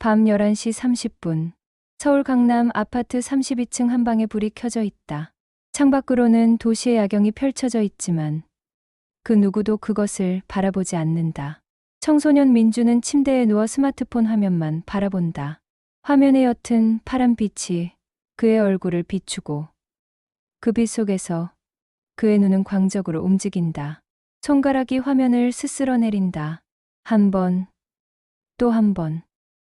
밤 11시 30분. 서울 강남 아파트 32층 한 방에 불이 켜져 있다. 창밖으로는 도시의 야경이 펼쳐져 있지만 그 누구도 그것을 바라보지 않는다. 청소년 민주는 침대에 누워 스마트폰 화면만 바라본다. 화면에 옅은 파란 빛이 그의 얼굴을 비추고 그 빛 속에서 그의 눈은 광적으로 움직인다. 손가락이 화면을 스스러 내린다. 한 번, 또 한 번.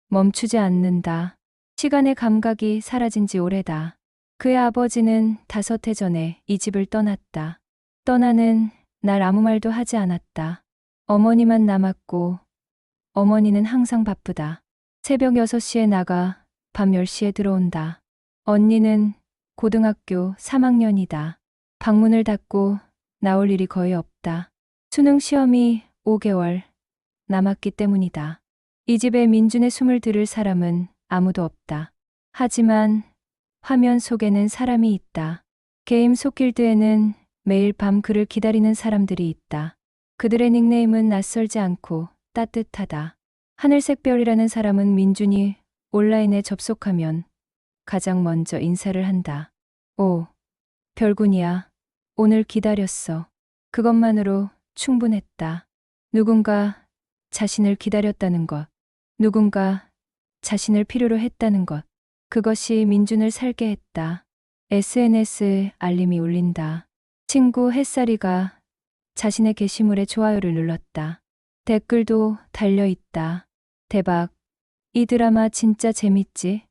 멈추지 않는다. 시간의 감각이 사라진 지 오래다. 그의 아버지는 5해 전에 이 집을 떠났다. 떠나는 날 아무 말도 하지 않았다. 어머니만 남았고 어머니는 항상 바쁘다. 새벽 6시에 나가 밤 10시에 들어온다. 언니는 고등학교 3학년이다. 방문을 닫고 나올 일이 거의 없다. 수능 시험이 5개월 남았기 때문이다. 이 집에 민준의 숨을 들을 사람은 아무도 없다. 하지만 화면 속에는 사람이 있다. 게임 속길드에는 매일 밤 그를 기다리는 사람들이 있다. 그들의 닉네임은 낯설지 않고 따뜻하다. 하늘색 별이라는 사람은 민준이 온라인에 접속하면 가장 먼저 인사를 한다. 오, 별군이야. 오늘 기다렸어. 그것만으로 충분했다. 누군가 자신을 기다렸다는 것. 누군가 자신을 필요로 했다는 것. 그것이 민준을 살게 했다. SNS 알림이 울린다. 친구 햇살이가 자신의 게시물에 좋아요를 눌렀다. 댓글도 달려있다. 대박. 이 드라마 진짜 재밌지?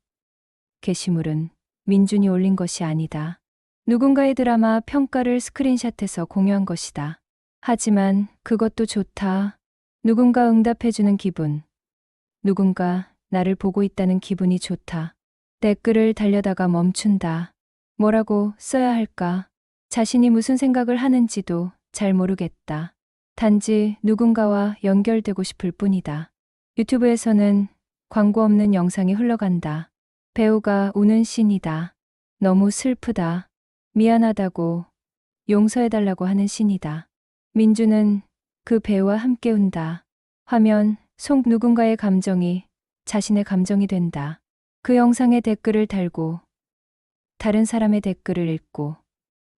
게시물은 민준이 올린 것이 아니다. 누군가의 드라마 평가를 스크린샷해서 공유한 것이다. 하지만 그것도 좋다. 누군가 응답해주는 기분. 누군가 나를 보고 있다는 기분이 좋다. 댓글을 달려다가 멈춘다. 뭐라고 써야 할까? 자신이 무슨 생각을 하는지도 잘 모르겠다. 단지 누군가와 연결되고 싶을 뿐이다. 유튜브에서는 광고 없는 영상이 흘러간다. 배우가 우는 씬이다. 너무 슬프다. 미안하다고, 용서해달라고 하는 씬이다. 민주는 그 배우와 함께 운다. 화면 속 누군가의 감정이 자신의 감정이 된다. 그 영상에 댓글을 달고 다른 사람의 댓글을 읽고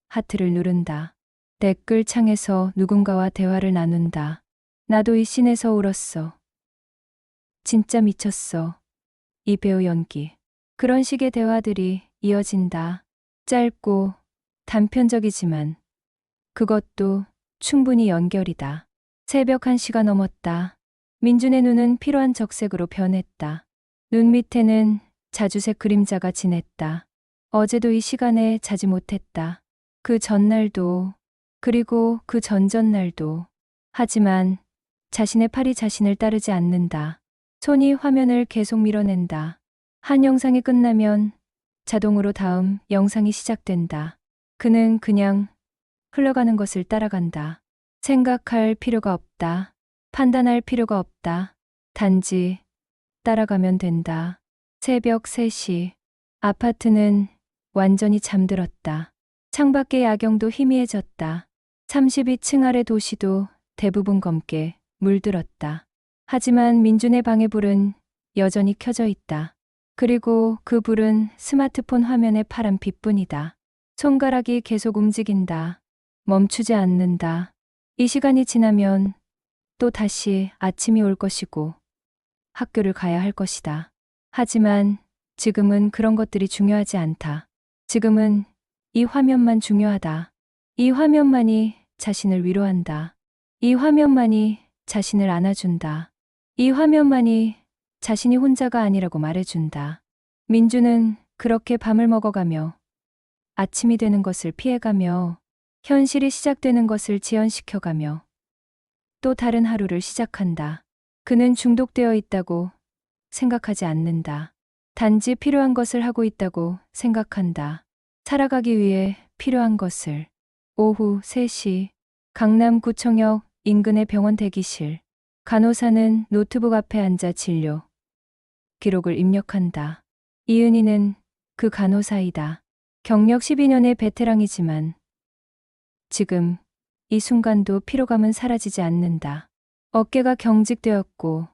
하트를 누른다. 댓글 창에서 누군가와 대화를 나눈다. 나도 이 씬에서 울었어. 진짜 미쳤어. 이 배우 연기. 그런 식의 대화들이 이어진다. 짧고 단편적이지만 그것도 충분히 연결이다. 새벽 1시가 넘었다. 민준의 눈은 피로한 적색으로 변했다. 눈 밑에는 자주색 그림자가 진했다. 어제도 이 시간에 자지 못했다. 그 전날도, 그리고 그 전전날도. 하지만 자신의 팔이 자신을 따르지 않는다. 손이 화면을 계속 밀어낸다. 한 영상이 끝나면 자동으로 다음 영상이 시작된다. 그는 그냥 흘러가는 것을 따라간다. 생각할 필요가 없다. 판단할 필요가 없다. 단지 따라가면 된다. 새벽 3시. 아파트는 완전히 잠들었다. 창밖의 야경도 희미해졌다. 32층 아래 도시도 대부분 검게 물들었다. 하지만 민준의 방의 불은 여전히 켜져 있다. 그리고 그 불은 스마트폰 화면의 파란 빛뿐이다. 손가락이 계속 움직인다. 멈추지 않는다. 이 시간이 지나면 또 다시 아침이 올 것이고 학교를 가야 할 것이다. 하지만 지금은 그런 것들이 중요하지 않다. 지금은 이 화면만 중요하다. 이 화면만이 자신을 위로한다. 이 화면만이 자신을 안아준다. 이 화면만이 자신이 혼자가 아니라고 말해준다. 민주는 그렇게 밤을 먹어가며 아침이 되는 것을 피해가며 현실이 시작되는 것을 지연시켜가며 또 다른 하루를 시작한다. 그는 중독되어 있다고 생각하지 않는다. 단지 필요한 것을 하고 있다고 생각한다. 살아가기 위해 필요한 것을. 오후 3시 강남구청역 인근의 병원 대기실. 간호사는 노트북 앞에 앉아 진료 기록을 입력한다. 이은희는 그 간호사이다. 경력 12년의 베테랑이지만 지금 이 순간도 피로감은 사라지지 않는다. 어깨가 경직되었고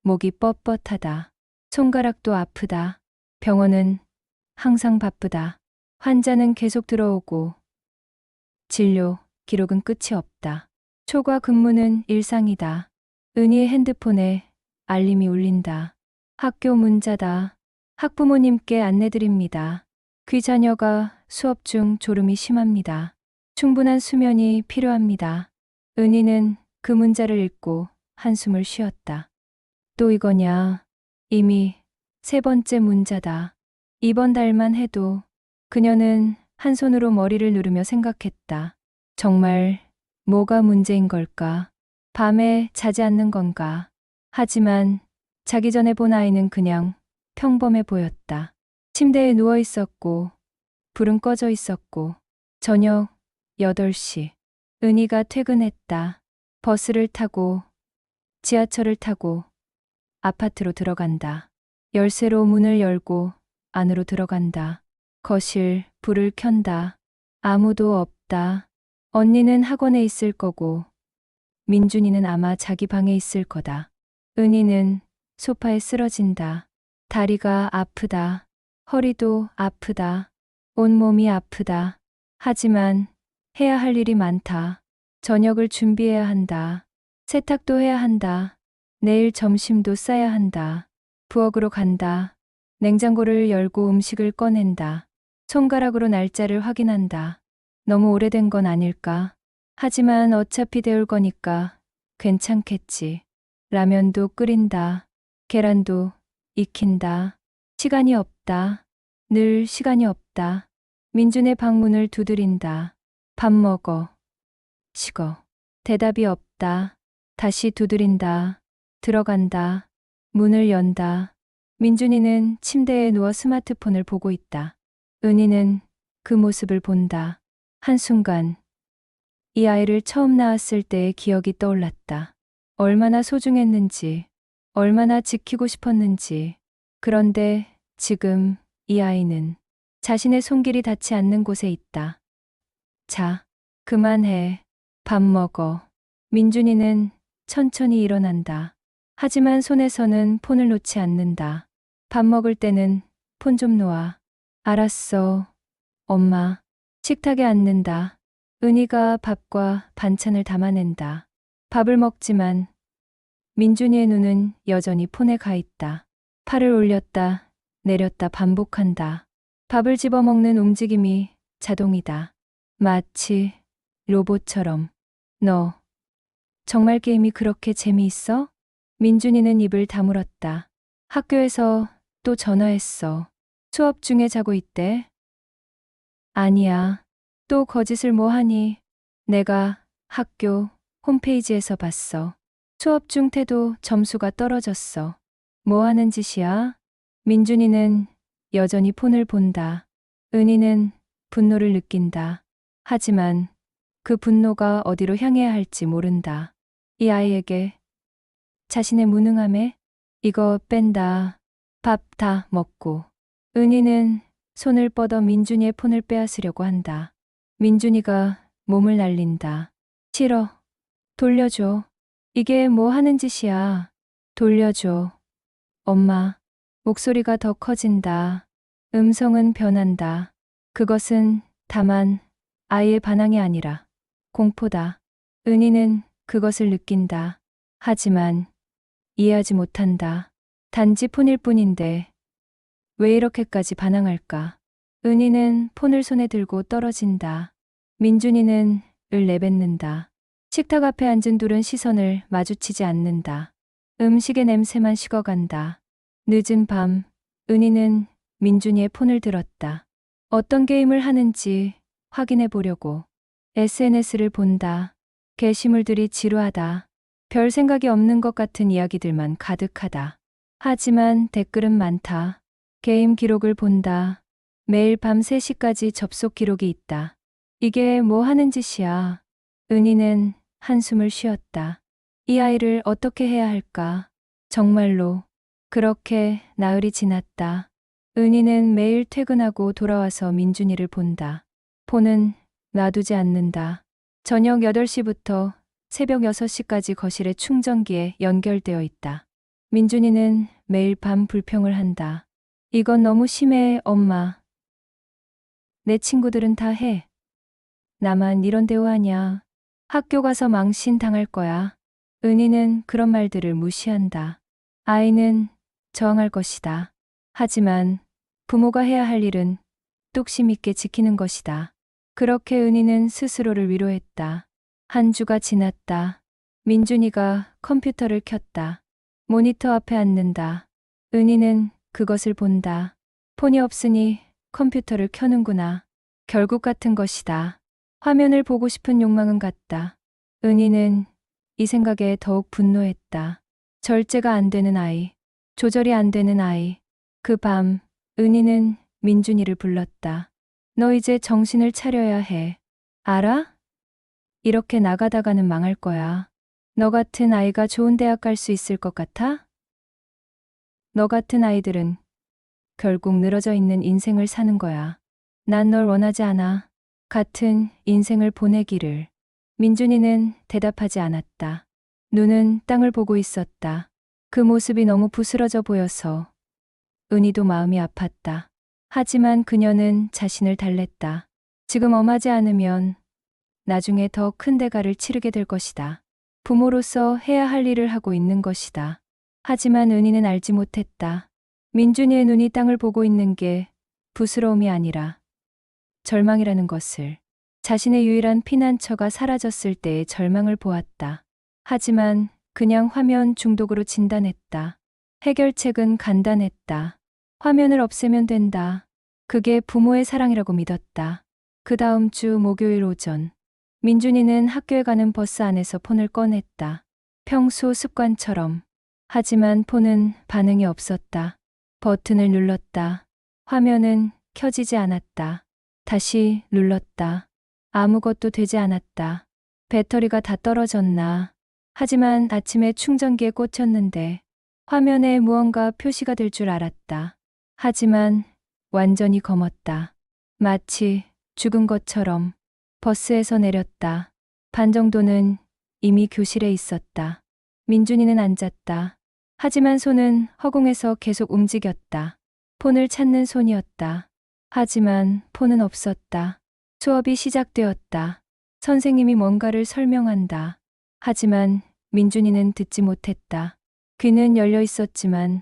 목이 뻣뻣하다. 손가락도 아프다. 병원은 항상 바쁘다. 환자는 계속 들어오고 진료 기록은 끝이 없다. 초과 근무는 일상이다. 은희의 핸드폰에 알림이 울린다. 학교 문자다. 학부모님께 안내드립니다. 귀 자녀가 수업 중 졸음이 심합니다. 충분한 수면이 필요합니다. 은희는 그 문자를 읽고 한숨을 쉬었다. 또 이거냐? 이미 세 번째 문자다. 이번 달만 해도 그녀는 한 손으로 머리를 누르며 생각했다. 정말 뭐가 문제인 걸까? 밤에 자지 않는 건가? 하지만 자기 전에 본 아이는 그냥 평범해 보였다. 침대에 누워 있었고 불은 꺼져 있었고 저녁 8시 은희가 퇴근했다. 버스를 타고 지하철을 타고 아파트로 들어간다. 열쇠로 문을 열고 안으로 들어간다. 거실 불을 켠다. 아무도 없다. 언니는 학원에 있을 거고 민준이는 아마 자기 방에 있을 거다. 은희는 소파에 쓰러진다. 다리가 아프다. 허리도 아프다. 온몸이 아프다. 하지만 해야 할 일이 많다. 저녁을 준비해야 한다. 세탁도 해야 한다. 내일 점심도 싸야 한다. 부엌으로 간다. 냉장고를 열고 음식을 꺼낸다. 손가락으로 날짜를 확인한다. 너무 오래된 건 아닐까? 하지만 어차피 데울 거니까 괜찮겠지. 라면도 끓인다. 계란도 익힌다. 시간이 없다. 늘 시간이 없다. 민준의 방문을 두드린다. 밥 먹어. 식어. 대답이 없다. 다시 두드린다. 들어간다. 문을 연다. 민준이는 침대에 누워 스마트폰을 보고 있다. 은희는 그 모습을 본다. 한순간 이 아이를 처음 낳았을 때의 기억이 떠올랐다. 얼마나 소중했는지, 얼마나 지키고 싶었는지. 그런데 지금 이 아이는 자신의 손길이 닿지 않는 곳에 있다. 자, 그만해. 밥 먹어. 민준이는 천천히 일어난다. 하지만 손에서는 폰을 놓지 않는다. 밥 먹을 때는 폰 좀 놓아. 알았어. 엄마. 식탁에 앉는다. 은희가 밥과 반찬을 담아낸다. 밥을 먹지만 민준이의 눈은 여전히 폰에 가 있다. 팔을 올렸다 내렸다 반복한다. 밥을 집어먹는 움직임이 자동이다. 마치 로봇처럼. 너 정말 게임이 그렇게 재미있어? 민준이는 입을 다물었다. 학교에서 또 전화했어. 수업 중에 자고 있대. 아니야. 또 거짓을 뭐 하니? 내가 학교 홈페이지에서 봤어. 수업 중 태도 점수가 떨어졌어. 뭐 하는 짓이야? 민준이는 여전히 폰을 본다. 은희는 분노를 느낀다. 하지만 그 분노가 어디로 향해야 할지 모른다. 이 아이에게 자신의 무능함에 이거 뺀다. 밥 다 먹고. 은희는 손을 뻗어 민준이의 폰을 빼앗으려고 한다. 민준이가 몸을 날린다. 싫어. 돌려줘. 이게 뭐 하는 짓이야. 돌려줘. 엄마. 목소리가 더 커진다. 음성은 변한다. 그것은 다만 아이의 반항이 아니라 공포다. 은희는 그것을 느낀다. 하지만 이해하지 못한다. 단지 폰일 뿐인데 왜 이렇게까지 반항할까? 은희는 폰을 손에 들고 떨어진다. 민준이는 을 내뱉는다. 식탁 앞에 앉은 둘은 시선을 마주치지 않는다. 음식의 냄새만 식어간다. 늦은 밤, 은희는 민준이의 폰을 들었다. 어떤 게임을 하는지 확인해 보려고. SNS를 본다. 게시물들이 지루하다. 별 생각이 없는 것 같은 이야기들만 가득하다. 하지만 댓글은 많다. 게임 기록을 본다. 매일 밤 3시까지 접속 기록이 있다. 이게 뭐 하는 짓이야. 은희는 한숨을 쉬었다. 이 아이를 어떻게 해야 할까? 정말로 그렇게 나흘이 지났다. 은희는 매일 퇴근하고 돌아와서 민준이를 본다. 폰은 놔두지 않는다. 저녁 8시부터 새벽 6시까지 거실의 충전기에 연결되어 있다. 민준이는 매일 밤 불평을 한다. 이건 너무 심해, 엄마. 내 친구들은 다 해. 나만 이런 대우하냐. 학교 가서 망신 당할 거야. 은희는 그런 말들을 무시한다. 아이는 저항할 것이다. 하지만 부모가 해야 할 일은 뚝심 있게 지키는 것이다. 그렇게 은희는 스스로를 위로했다. 한 주가 지났다. 민준이가 컴퓨터를 켰다. 모니터 앞에 앉는다. 은희는 그것을 본다. 폰이 없으니 컴퓨터를 켜는구나. 결국 같은 것이다. 화면을 보고 싶은 욕망은 같다. 은희는 이 생각에 더욱 분노했다. 절제가 안 되는 아이, 조절이 안 되는 아이. 그 밤, 은희는 민준이를 불렀다. 너 이제 정신을 차려야 해. 알아? 이렇게 나가다가는 망할 거야. 너 같은 아이가 좋은 대학 갈 수 있을 것 같아? 너 같은 아이들은 결국 늘어져 있는 인생을 사는 거야. 난 널 원하지 않아. 같은 인생을 보내기를. 민준이는 대답하지 않았다. 눈은 땅을 보고 있었다. 그 모습이 너무 부스러져 보여서 은희도 마음이 아팠다. 하지만 그녀는 자신을 달랬다. 지금 엄하지 않으면 나중에 더 큰 대가를 치르게 될 것이다. 부모로서 해야 할 일을 하고 있는 것이다. 하지만 은희는 알지 못했다. 민준이의 눈이 땅을 보고 있는 게 부스러움이 아니라 절망이라는 것을. 자신의 유일한 피난처가 사라졌을 때의 절망을 보았다. 하지만 그냥 화면 중독으로 진단했다. 해결책은 간단했다. 화면을 없애면 된다. 그게 부모의 사랑이라고 믿었다. 그 다음 주 목요일 오전, 민준이는 학교에 가는 버스 안에서 폰을 꺼냈다. 평소 습관처럼. 하지만 폰은 반응이 없었다. 버튼을 눌렀다. 화면은 켜지지 않았다. 다시 눌렀다. 아무것도 되지 않았다. 배터리가 다 떨어졌나. 하지만 아침에 충전기에 꽂혔는데 화면에 무언가 표시가 될 줄 알았다. 하지만 완전히 검었다. 마치 죽은 것처럼. 버스에서 내렸다. 반 정도는 이미 교실에 있었다. 민준이는 앉았다. 하지만 손은 허공에서 계속 움직였다. 폰을 찾는 손이었다. 하지만 폰은 없었다. 수업이 시작되었다. 선생님이 뭔가를 설명한다. 하지만 민준이는 듣지 못했다. 귀는 열려 있었지만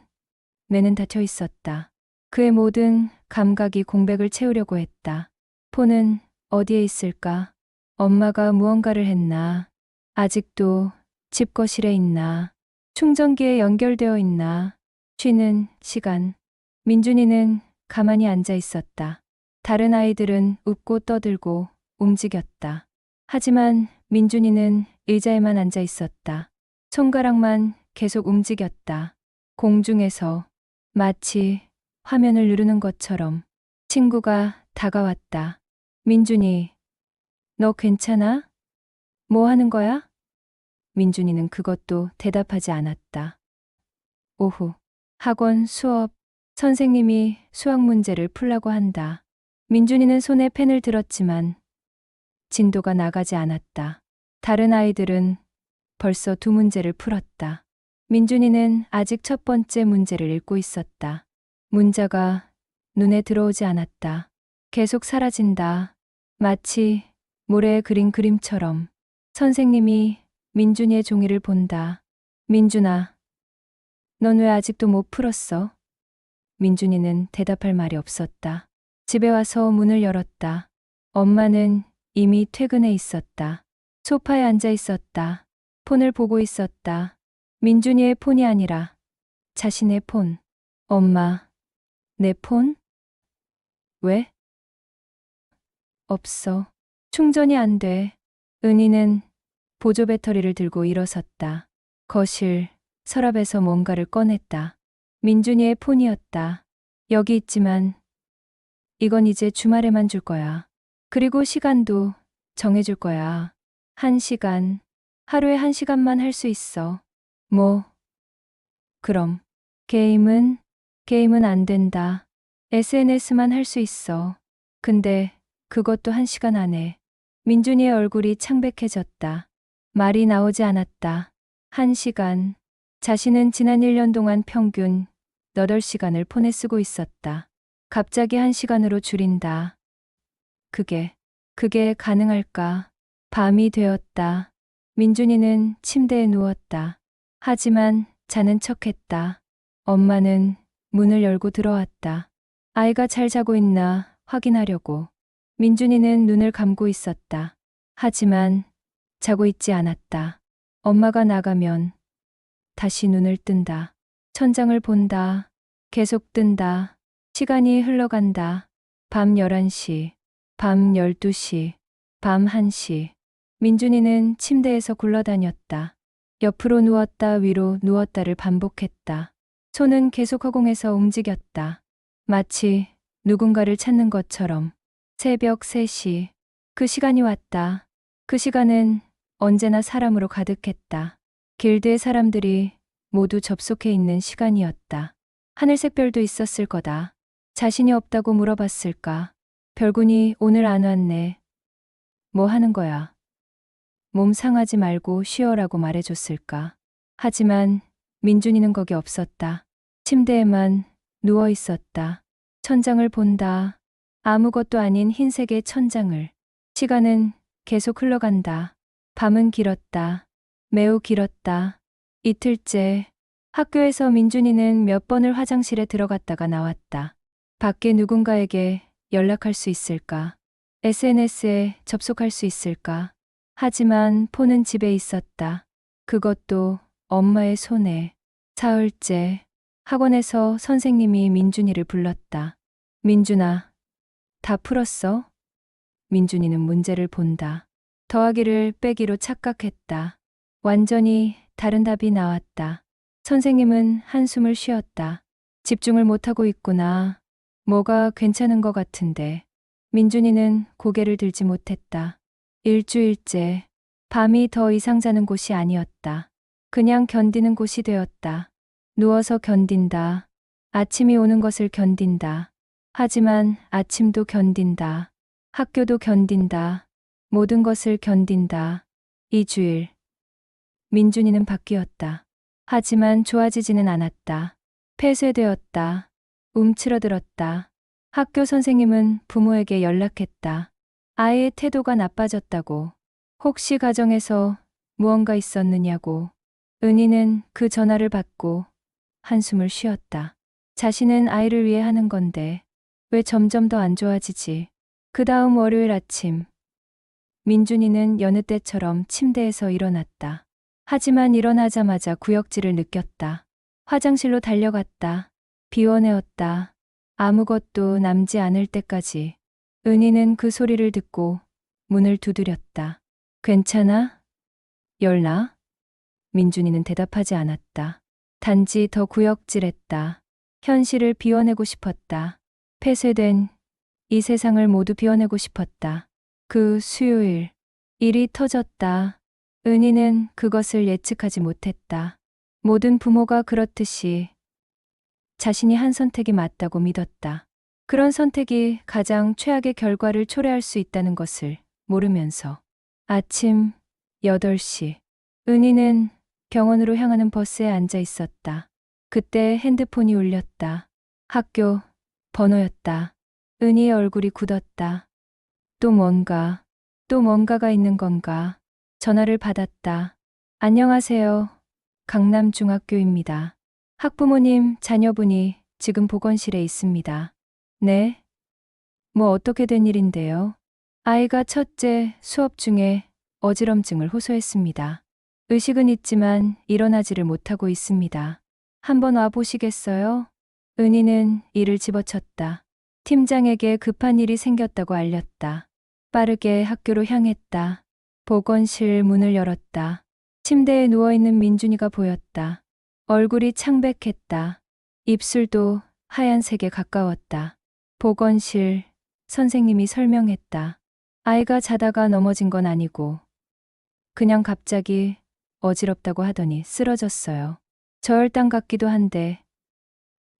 뇌는 닫혀 있었다. 그의 모든 감각이 공백을 채우려고 했다. 폰은 어디에 있을까? 엄마가 무언가를 했나? 아직도 집 거실에 있나? 충전기에 연결되어 있나? 쉬는 시간. 민준이는 가만히 앉아 있었다. 다른 아이들은 웃고 떠들고 움직였다. 하지만 민준이는 의자에만 앉아 있었다. 손가락만 계속 움직였다. 공중에서 마치 화면을 누르는 것처럼. 친구가 다가왔다. 민준이, 너 괜찮아? 뭐 하는 거야? 민준이는 그것도 대답하지 않았다. 오후, 학원 수업, 선생님이 수학 문제를 풀라고 한다. 민준이는 손에 펜을 들었지만 진도가 나가지 않았다. 다른 아이들은 벌써 두 문제를 풀었다. 민준이는 아직 첫 번째 문제를 읽고 있었다. 문자가 눈에 들어오지 않았다. 계속 사라진다. 마치 모래에 그린 그림처럼. 선생님이 민준이의 종이를 본다. 민준아, 넌 왜 아직도 못 풀었어? 민준이는 대답할 말이 없었다. 집에 와서 문을 열었다. 엄마는 이미 퇴근해 있었다. 소파에 앉아 있었다. 폰을 보고 있었다. 민준이의 폰이 아니라 자신의 폰. 엄마, 내 폰? 왜? 없어. 충전이 안 돼. 은희는 보조 배터리를 들고 일어섰다. 거실, 서랍에서 뭔가를 꺼냈다. 민준이의 폰이었다. 여기 있지만 이건 이제 주말에만 줄 거야. 그리고 시간도 정해줄 거야. 1시간. 하루에 1시간만 할 수 있어. 뭐? 그럼. 게임은? 게임은 안 된다. SNS만 할 수 있어. 근데 그것도 1시간 안에. 민준이의 얼굴이 창백해졌다. 말이 나오지 않았다. 1시간. 자신은 지난 1년 동안 평균 8시간을 폰에 쓰고 있었다. 갑자기 1시간으로 줄인다. 그게 가능할까? 밤이 되었다. 민준이는 침대에 누웠다. 하지만 자는 척했다. 엄마는 문을 열고 들어왔다. 아이가 잘 자고 있나 확인하려고. 민준이는 눈을 감고 있었다. 하지만 자고 있지 않았다. 엄마가 나가면 다시 눈을 뜬다. 천장을 본다. 계속 뜬다. 시간이 흘러간다. 밤 11시, 밤 12시, 밤 1시. 민준이는 침대에서 굴러다녔다. 옆으로 누웠다 위로 누웠다를 반복했다. 손은 계속 허공에서 움직였다. 마치 누군가를 찾는 것처럼. 새벽 3시. 그 시간이 왔다. 그 시간은 언제나 사람으로 가득했다. 길드의 사람들이 모두 접속해 있는 시간이었다. 하늘색 별도 있었을 거다. 자신이 없다고 물어봤을까? 별군이 오늘 안 왔네. 뭐 하는 거야? 몸 상하지 말고 쉬어라고 말해줬을까? 하지만 민준이는 거기 없었다. 침대에만 누워 있었다. 천장을 본다. 아무것도 아닌 흰색의 천장을. 시간은 계속 흘러간다. 밤은 길었다. 매우 길었다. 이틀째. 학교에서 민준이는 몇 번을 화장실에 들어갔다가 나왔다. 밖에 누군가에게 연락할 수 있을까? SNS에 접속할 수 있을까? 하지만 폰은 집에 있었다. 그것도 엄마의 손에. 사흘째. 학원에서 선생님이 민준이를 불렀다. 민준아, 다 풀었어? 민준이는 문제를 본다. 더하기를 빼기로 착각했다. 완전히 다른 답이 나왔다. 선생님은 한숨을 쉬었다. 집중을 못하고 있구나. 뭐가 괜찮은 것 같은데. 민준이는 고개를 들지 못했다. 일주일째. 밤이 더 이상 자는 곳이 아니었다. 그냥 견디는 곳이 되었다. 누워서 견딘다. 아침이 오는 것을 견딘다. 하지만 아침도 견딘다. 학교도 견딘다. 모든 것을 견딘다. 2주일. 민준이는 바뀌었다. 하지만 좋아지지는 않았다. 폐쇄되었다. 움츠러들었다. 학교 선생님은 부모에게 연락했다. 아이의 태도가 나빠졌다고. 혹시 가정에서 무언가 있었느냐고. 은희는 그 전화를 받고 한숨을 쉬었다. 자신은 아이를 위해 하는 건데 왜 점점 더 안 좋아지지? 그 다음 월요일 아침. 민준이는 여느 때처럼 침대에서 일어났다. 하지만 일어나자마자 구역질을 느꼈다. 화장실로 달려갔다. 비워내었다. 아무것도 남지 않을 때까지. 은희는 그 소리를 듣고 문을 두드렸다. 괜찮아? 열나? 민준이는 대답하지 않았다. 단지 더 구역질했다. 현실을 비워내고 싶었다. 폐쇄된 이 세상을 모두 비워내고 싶었다. 그 수요일, 일이 터졌다. 은희는 그것을 예측하지 못했다. 모든 부모가 그렇듯이 자신이 한 선택이 맞다고 믿었다. 그런 선택이 가장 최악의 결과를 초래할 수 있다는 것을 모르면서. 아침 8시. 은희는 병원으로 향하는 버스에 앉아 있었다. 그때 핸드폰이 울렸다. 학교 번호였다. 은희의 얼굴이 굳었다. 또 뭔가가 있는 건가. 전화를 받았다. 안녕하세요. 강남중학교입니다. 학부모님, 자녀분이 지금 보건실에 있습니다. 네? 뭐 어떻게 된 일인데요? 아이가 첫째 수업 중에 어지럼증을 호소했습니다. 의식은 있지만 일어나지를 못하고 있습니다. 한번 와보시겠어요? 은희는 이를 집어쳤다. 팀장에게 급한 일이 생겼다고 알렸다. 빠르게 학교로 향했다. 보건실 문을 열었다. 침대에 누워있는 민준이가 보였다. 얼굴이 창백했다. 입술도 하얀색에 가까웠다. 보건실 선생님이 설명했다. 아이가 자다가 넘어진 건 아니고 그냥 갑자기 어지럽다고 하더니 쓰러졌어요. 저혈당 같기도 한데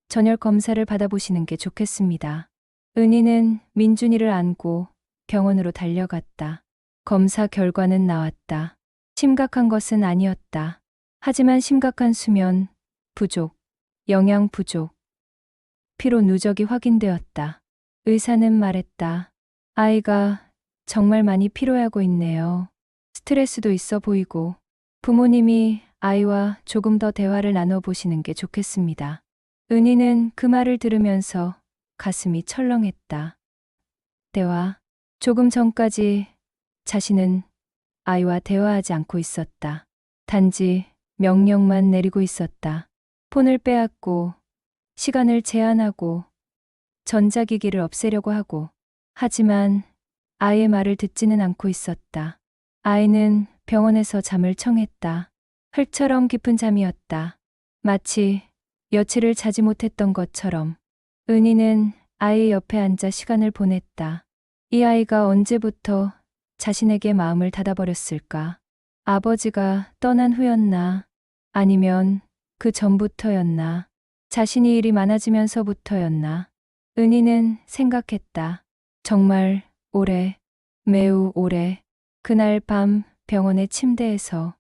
전열 검사를 받아보시는 게 좋겠습니다. 은희는 민준이를 안고 병원으로 달려갔다. 검사 결과는 나왔다. 심각한 것은 아니었다. 하지만 심각한 수면 부족, 영양 부족, 피로 누적이 확인되었다. 의사는 말했다. 아이가 정말 많이 피로해하고 있네요. 스트레스도 있어 보이고 부모님이 아이와 조금 더 대화를 나눠보시는 게 좋겠습니다. 은희는 그 말을 들으면서 가슴이 철렁했다. 대화. 조금 전까지 자신은 아이와 대화하지 않고 있었다. 단지 명령만 내리고 있었다. 폰을 빼앗고 시간을 제한하고 전자기기를 없애려고 하고 하지만 아이의 말을 듣지는 않고 있었다. 아이는 병원에서 잠을 청했다. 흙처럼 깊은 잠이었다. 마치 며칠을 자지 못했던 것처럼 은희는 아이 옆에 앉아 시간을 보냈다. 이 아이가 언제부터 자신에게 마음을 닫아버렸을까? 아버지가 떠난 후였나? 아니면 그 전부터였나? 자신이 일이 많아지면서부터였나? 은희는 생각했다. 정말 오래, 매우 오래. 그날 밤 병원의 침대에서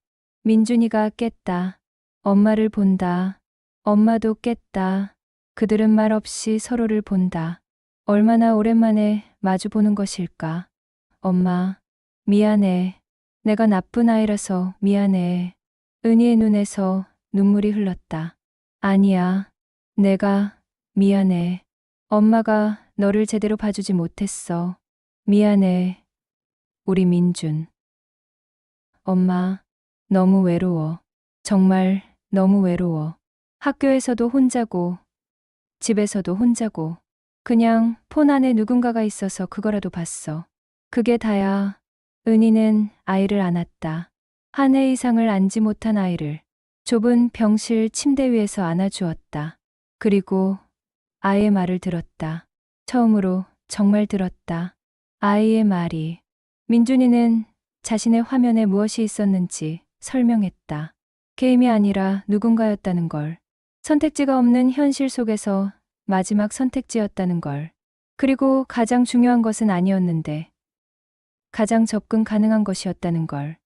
민준이가 깼다. 엄마를 본다. 엄마도 깼다. 그들은 말없이 서로를 본다. 얼마나 오랜만에 마주보는 것일까? 엄마, 미안해. 내가 나쁜 아이라서 미안해. 은희의 눈에서 눈물이 흘렀다. 아니야. 내가 미안해. 엄마가 너를 제대로 봐주지 못했어. 미안해. 우리 민준. 엄마, 너무 외로워. 정말 너무 외로워. 학교에서도 혼자고, 집에서도 혼자고, 그냥 폰 안에 누군가가 있어서 그거라도 봤어. 그게 다야. 은희는 아이를 안았다. 한 해 이상을 안지 못한 아이를 좁은 병실 침대 위에서 안아주었다. 그리고 아이의 말을 들었다. 처음으로 정말 들었다. 아이의 말이. 민준이는 자신의 화면에 무엇이 있었는지 설명했다. 게임이 아니라 누군가였다는 걸. 선택지가 없는 현실 속에서 마지막 선택지였다는 걸. 그리고 가장 중요한 것은 아니었는데 가장 접근 가능한 것이었다는 걸.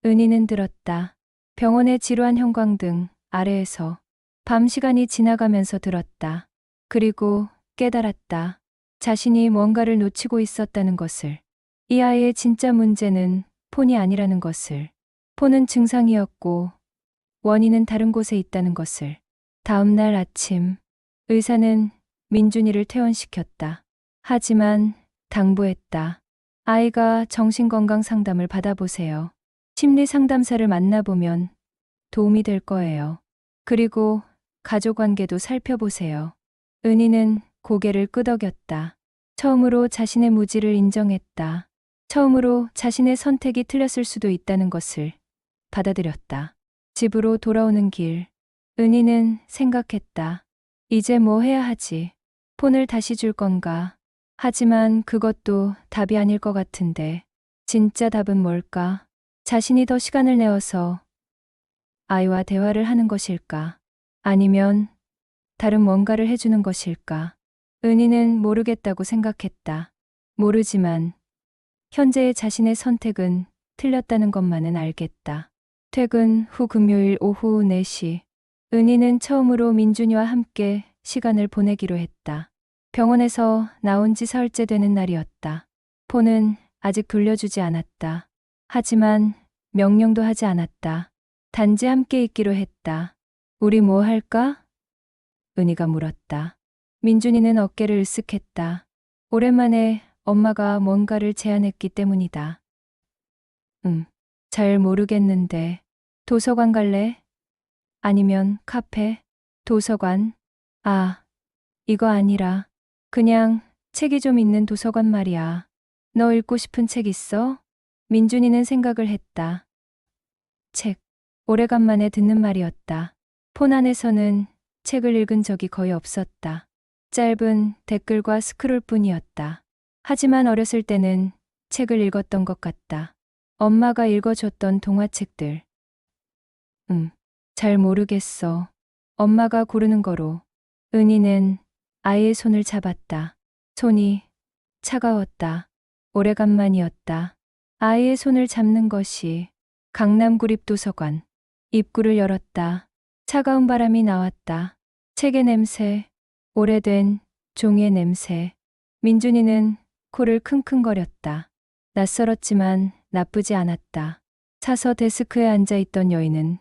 은희는 들었다. 병원의 지루한 형광등 아래에서 밤 시간이 지나가면서 들었다. 그리고 깨달았다. 자신이 뭔가를 놓치고 있었다는 것을. 이 아이의 진짜 문제는 폰이 아니라는 것을. 폰은 증상이었고 원인은 다른 곳에 있다는 것을. 다음 날 아침 의사는 민준이를 퇴원시켰다. 하지만 당부했다. 아이가 정신건강 상담을 받아보세요. 심리 상담사를 만나보면 도움이 될 거예요. 그리고 가족관계도 살펴보세요. 은희는 고개를 끄덕였다. 처음으로 자신의 무지를 인정했다. 처음으로 자신의 선택이 틀렸을 수도 있다는 것을 받아들였다. 집으로 돌아오는 길, 은희는 생각했다. 이제 뭐 해야 하지? 폰을 다시 줄 건가? 하지만 그것도 답이 아닐 것 같은데. 진짜 답은 뭘까? 자신이 더 시간을 내어서 아이와 대화를 하는 것일까? 아니면 다른 뭔가를 해주는 것일까? 은희는 모르겠다고 생각했다. 모르지만 현재의 자신의 선택은 틀렸다는 것만은 알겠다. 퇴근 후 금요일 오후 4시, 은희는 처음으로 민준이와 함께 시간을 보내기로 했다. 병원에서 나온 지 사흘째 되는 날이었다. 폰은 아직 돌려주지 않았다. 하지만 명령도 하지 않았다. 단지 함께 있기로 했다. 우리 뭐 할까? 은희가 물었다. 민준이는 어깨를 으쓱했다. 오랜만에 엄마가 뭔가를 제안했기 때문이다. 잘 모르겠는데. 도서관 갈래? 아니면 카페? 도서관? 아, 이거 아니라 그냥 책이 좀 있는 도서관 말이야. 너 읽고 싶은 책 있어? 민준이는 생각을 했다. 책. 오래간만에 듣는 말이었다. 폰 안에서는 책을 읽은 적이 거의 없었다. 짧은 댓글과 스크롤 뿐이었다. 하지만 어렸을 때는 책을 읽었던 것 같다. 엄마가 읽어줬던 동화책들. 잘 모르겠어. 엄마가 고르는 거로. 은희는 아이의 손을 잡았다. 손이 차가웠다. 오래간만이었다. 아이의 손을 잡는 것이 강남구립도서관. 입구를 열었다. 차가운 바람이 나왔다. 책의 냄새, 오래된 종이의 냄새. 민준이는 코를 킁킁거렸다. 낯설었지만 나쁘지 않았다. 차서 데스크에 앉아있던 여인은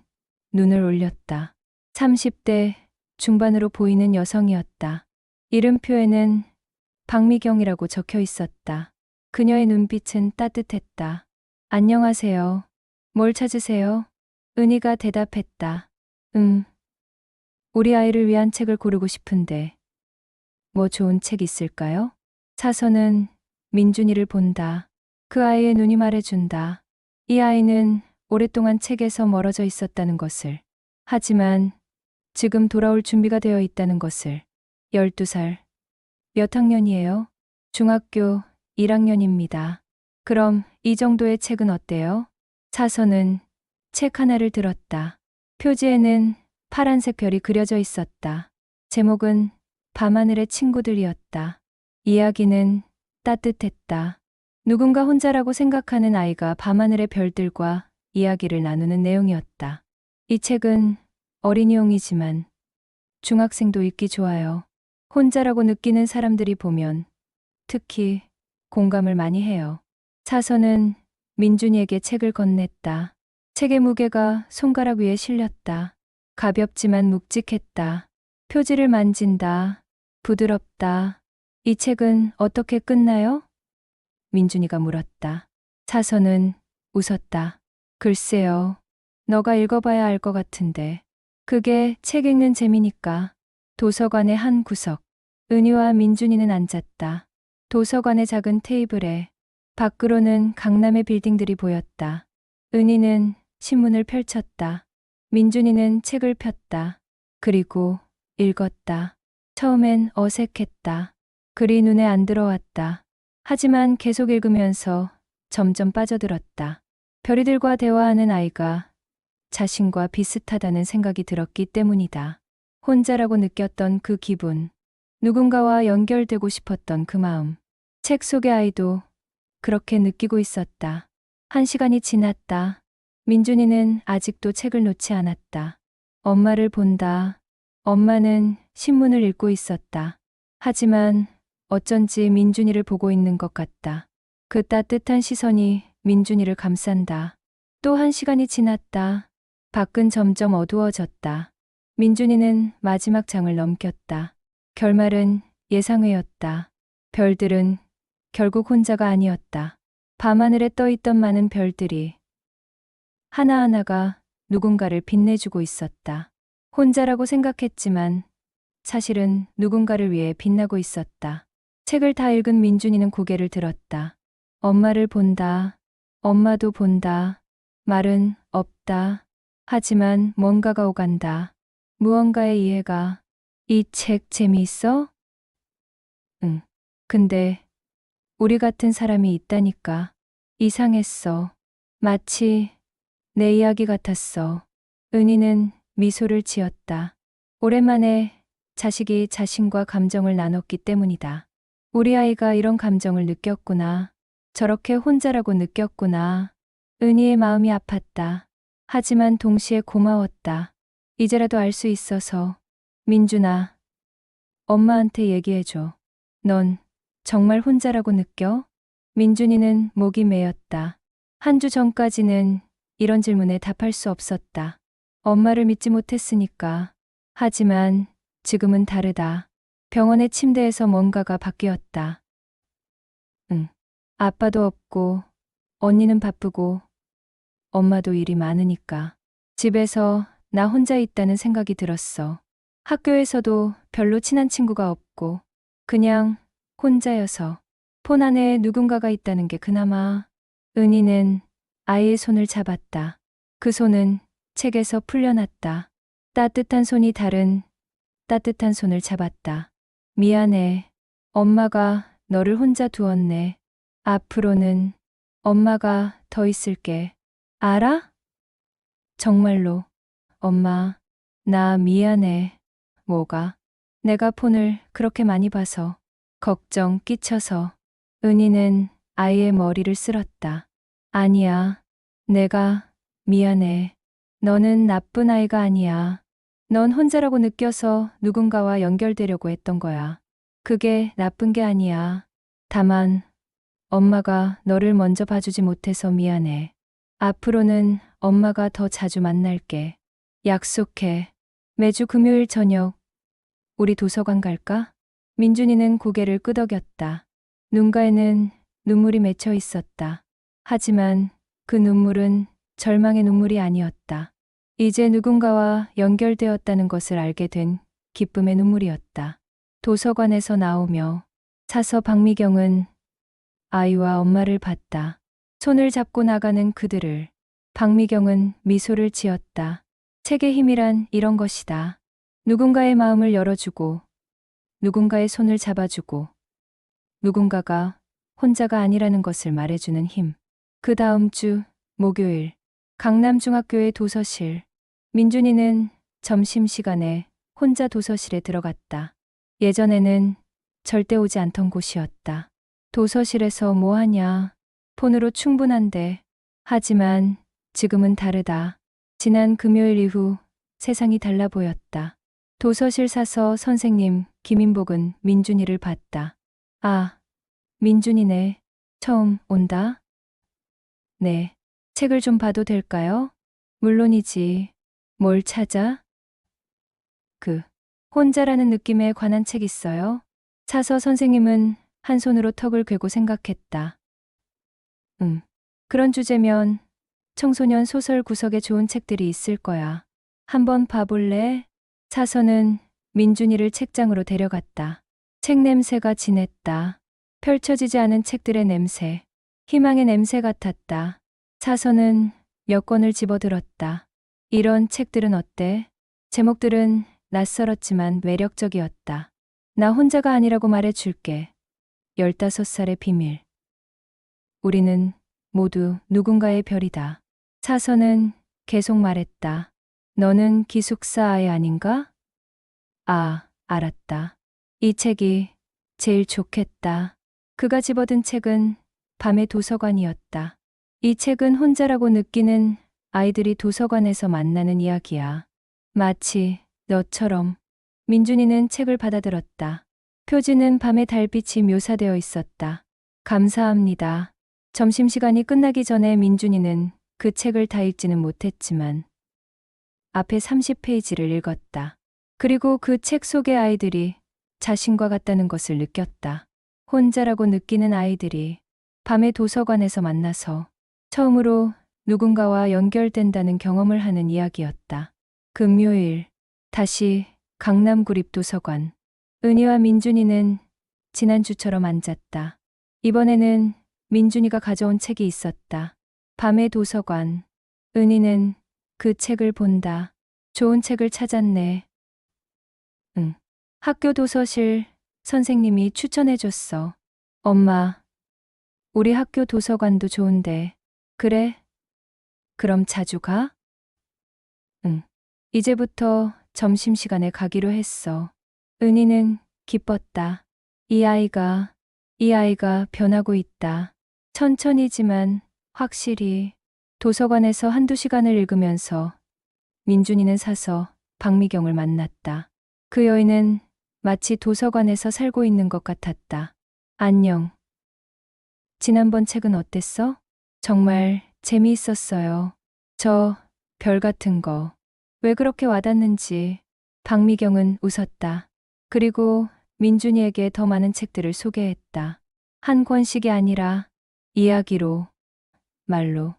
눈을 올렸다. 30대 중반으로 보이는 여성이었다. 이름표에는 박미경이라고 적혀 있었다. 그녀의 눈빛은 따뜻했다. 안녕하세요. 뭘 찾으세요? 은희가 대답했다. 우리 아이를 위한 책을 고르고 싶은데 뭐 좋은 책 있을까요? 차서는 민준이를 본다. 그 아이의 눈이 말해준다. 이 아이는 오랫동안 책에서 멀어져 있었다는 것을. 하지만 지금 돌아올 준비가 되어 있다는 것을. 12살. 몇 학년이에요? 중학교 1학년입니다. 그럼 이 정도의 책은 어때요? 차서는 책 하나를 들었다. 표지에는 파란색 별이 그려져 있었다. 제목은 밤하늘의 친구들이었다. 이야기는 따뜻했다. 누군가 혼자라고 생각하는 아이가 밤하늘의 별들과 이야기를 나누는 내용이었다. 이 책은 어린이용이지만 중학생도 읽기 좋아요. 혼자라고 느끼는 사람들이 보면 특히 공감을 많이 해요. 차서는 민준이에게 책을 건넸다. 책의 무게가 손가락 위에 실렸다. 가볍지만 묵직했다. 표지를 만진다. 부드럽다. 이 책은 어떻게 끝나요? 민준이가 물었다. 차서는 웃었다. 글쎄요. 너가 읽어봐야 알 것 같은데. 그게 책 읽는 재미니까. 도서관의 한 구석. 은희와 민준이는 앉았다. 도서관의 작은 테이블에 밖으로는 강남의 빌딩들이 보였다. 은희는 신문을 펼쳤다. 민준이는 책을 폈다. 그리고 읽었다. 처음엔 어색했다. 글이 눈에 안 들어왔다. 하지만 계속 읽으면서 점점 빠져들었다. 별이들과 대화하는 아이가 자신과 비슷하다는 생각이 들었기 때문이다. 혼자라고 느꼈던 그 기분, 누군가와 연결되고 싶었던 그 마음. 책 속의 아이도 그렇게 느끼고 있었다. 1시간이 지났다. 민준이는 아직도 책을 놓지 않았다. 엄마를 본다. 엄마는 신문을 읽고 있었다. 하지만 어쩐지 민준이를 보고 있는 것 같다. 그 따뜻한 시선이 민준이를 감싼다. 또 1시간이 지났다. 밖은 점점 어두워졌다. 민준이는 마지막 장을 넘겼다. 결말은 예상외였다. 별들은 결국 혼자가 아니었다. 밤하늘에 떠있던 많은 별들이 하나하나가 누군가를 빛내주고 있었다. 혼자라고 생각했지만 사실은 누군가를 위해 빛나고 있었다. 책을 다 읽은 민준이는 고개를 들었다. 엄마를 본다. 엄마도 본다. 말은 없다. 하지만 뭔가가 오간다. 무언가의 이해가. 이 책 재미있어? 응. 근데 우리 같은 사람이 있다니까. 이상했어. 마치 내 이야기 같았어. 은희는 미소를 지었다. 오랜만에 자식이 자신과 감정을 나눴기 때문이다. 우리 아이가 이런 감정을 느꼈구나. 저렇게 혼자라고 느꼈구나. 은희의 마음이 아팠다. 하지만 동시에 고마웠다. 이제라도 알 수 있어서. 민준아, 엄마한테 얘기해줘. 넌 정말 혼자라고 느껴? 민준이는 목이 메였다. 1주 전까지는 이런 질문에 답할 수 없었다. 엄마를 믿지 못했으니까. 하지만 지금은 다르다. 병원의 침대에서 뭔가가 바뀌었다. 응. 아빠도 없고, 언니는 바쁘고, 엄마도 일이 많으니까. 집에서 나 혼자 있다는 생각이 들었어. 학교에서도 별로 친한 친구가 없고, 그냥 혼자여서. 폰 안에 누군가가 있다는 게 그나마. 은희는 아이의 손을 잡았다. 그 손은 책에서 풀려났다. 따뜻한 손이 다른 따뜻한 손을 잡았다. 미안해. 엄마가 너를 혼자 두었네. 앞으로는 엄마가 더 있을게. 알아? 정말로. 엄마, 나 미안해. 뭐가? 내가 폰을 그렇게 많이 봐서. 걱정 끼쳐서. 은희는 아이의 머리를 쓸었다. 아니야. 내가 미안해. 너는 나쁜 아이가 아니야. 넌 혼자라고 느껴서 누군가와 연결되려고 했던 거야. 그게 나쁜 게 아니야. 다만 엄마가 너를 먼저 봐주지 못해서 미안해. 앞으로는 엄마가 더 자주 만날게. 약속해. 매주 금요일 저녁 우리 도서관 갈까? 민준이는 고개를 끄덕였다. 눈가에는 눈물이 맺혀 있었다. 하지만 그 눈물은 절망의 눈물이 아니었다. 이제 누군가와 연결되었다는 것을 알게 된 기쁨의 눈물이었다. 도서관에서 나오며 차서 박미경은 아이와 엄마를 봤다. 손을 잡고 나가는 그들을. 박미경은 미소를 지었다. 책의 힘이란 이런 것이다. 누군가의 마음을 열어주고, 누군가의 손을 잡아주고, 누군가가 혼자가 아니라는 것을 말해주는 힘. 그 다음 주 목요일 강남중학교의 도서실. 민준이는 점심시간에 혼자 도서실에 들어갔다. 예전에는 절대 오지 않던 곳이었다. 도서실에서 뭐 하냐? 폰으로 충분한데. 하지만 지금은 다르다. 지난 금요일 이후 세상이 달라 보였다. 도서실 사서 선생님 김인복은 민준이를 봤다. 아, 민준이네. 처음 온다? 네. 책을 좀 봐도 될까요? 물론이지. 뭘 찾아? 혼자라는 느낌에 관한 책 있어요? 사서 선생님은 한 손으로 턱을 괴고 생각했다. 그런 주제면 청소년 소설 구석에 좋은 책들이 있을 거야. 한번 봐볼래? 사서는 민준이를 책장으로 데려갔다. 책 냄새가 진했다. 펼쳐지지 않은 책들의 냄새, 희망의 냄새 같았다. 사서는 몇 권을 집어들었다. 이런 책들은 어때? 제목들은 낯설었지만 매력적이었다. 나 혼자가 아니라고 말해줄게. 15살의 비밀. 우리는 모두 누군가의 별이다. 사서는 계속 말했다. 너는 기숙사 아이 아닌가? 아, 알았다. 이 책이 제일 좋겠다. 그가 집어든 책은 밤의 도서관이었다. 이 책은 혼자라고 느끼는 아이들이 도서관에서 만나는 이야기야. 마치 너처럼. 민준이는 책을 받아들었다. 표지는 밤의 달빛이 묘사되어 있었다. 감사합니다. 점심시간이 끝나기 전에 민준이는 그 책을 다 읽지는 못했지만 앞에 30페이지를 읽었다. 그리고 그 책 속의 아이들이 자신과 같다는 것을 느꼈다. 혼자라고 느끼는 아이들이 밤의 도서관에서 만나서 처음으로 누군가와 연결된다는 경험을 하는 이야기였다. 금요일, 다시 강남구립도서관. 은희와 민준이는 지난주처럼 앉았다. 이번에는 민준이가 가져온 책이 있었다. 밤의 도서관. 은희는 그 책을 본다. 좋은 책을 찾았네. 응. 학교 도서실 선생님이 추천해줬어. 엄마, 우리 학교 도서관도 좋은데. 그래? 그럼 자주 가? 응. 이제부터 점심시간에 가기로 했어. 은희는 기뻤다. 이 아이가 변하고 있다. 천천히지만 확실히. 도서관에서 한두 시간을 읽으면서 민준이는 사서 박미경을 만났다. 그 여인은 마치 도서관에서 살고 있는 것 같았다. 안녕. 지난번 책은 어땠어? 정말 재미있었어요. 저 별 같은 거. 왜 그렇게 와닿는지. 박미경은 웃었다. 그리고 민준이에게 더 많은 책들을 소개했다. 한 권씩이 아니라 이야기로, 말로,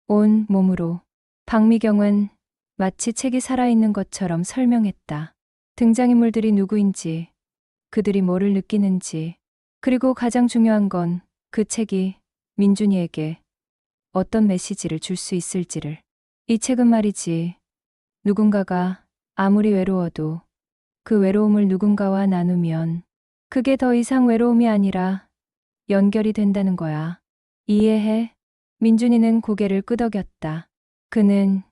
온 몸으로. 박미경은 마치 책이 살아있는 것처럼 설명했다. 등장인물들이 누구인지, 그들이 뭐를 느끼는지, 그리고 가장 중요한 건 그 책이 민준이에게 어떤 메시지를 줄 수 있을지를. 이 책은 말이지, 누군가가 아무리 외로워도 그 외로움을 누군가와 나누면 그게 더 이상 외로움이 아니라 연결이 된다는 거야. 이해해? 민준이는 고개를 끄덕였다. 그는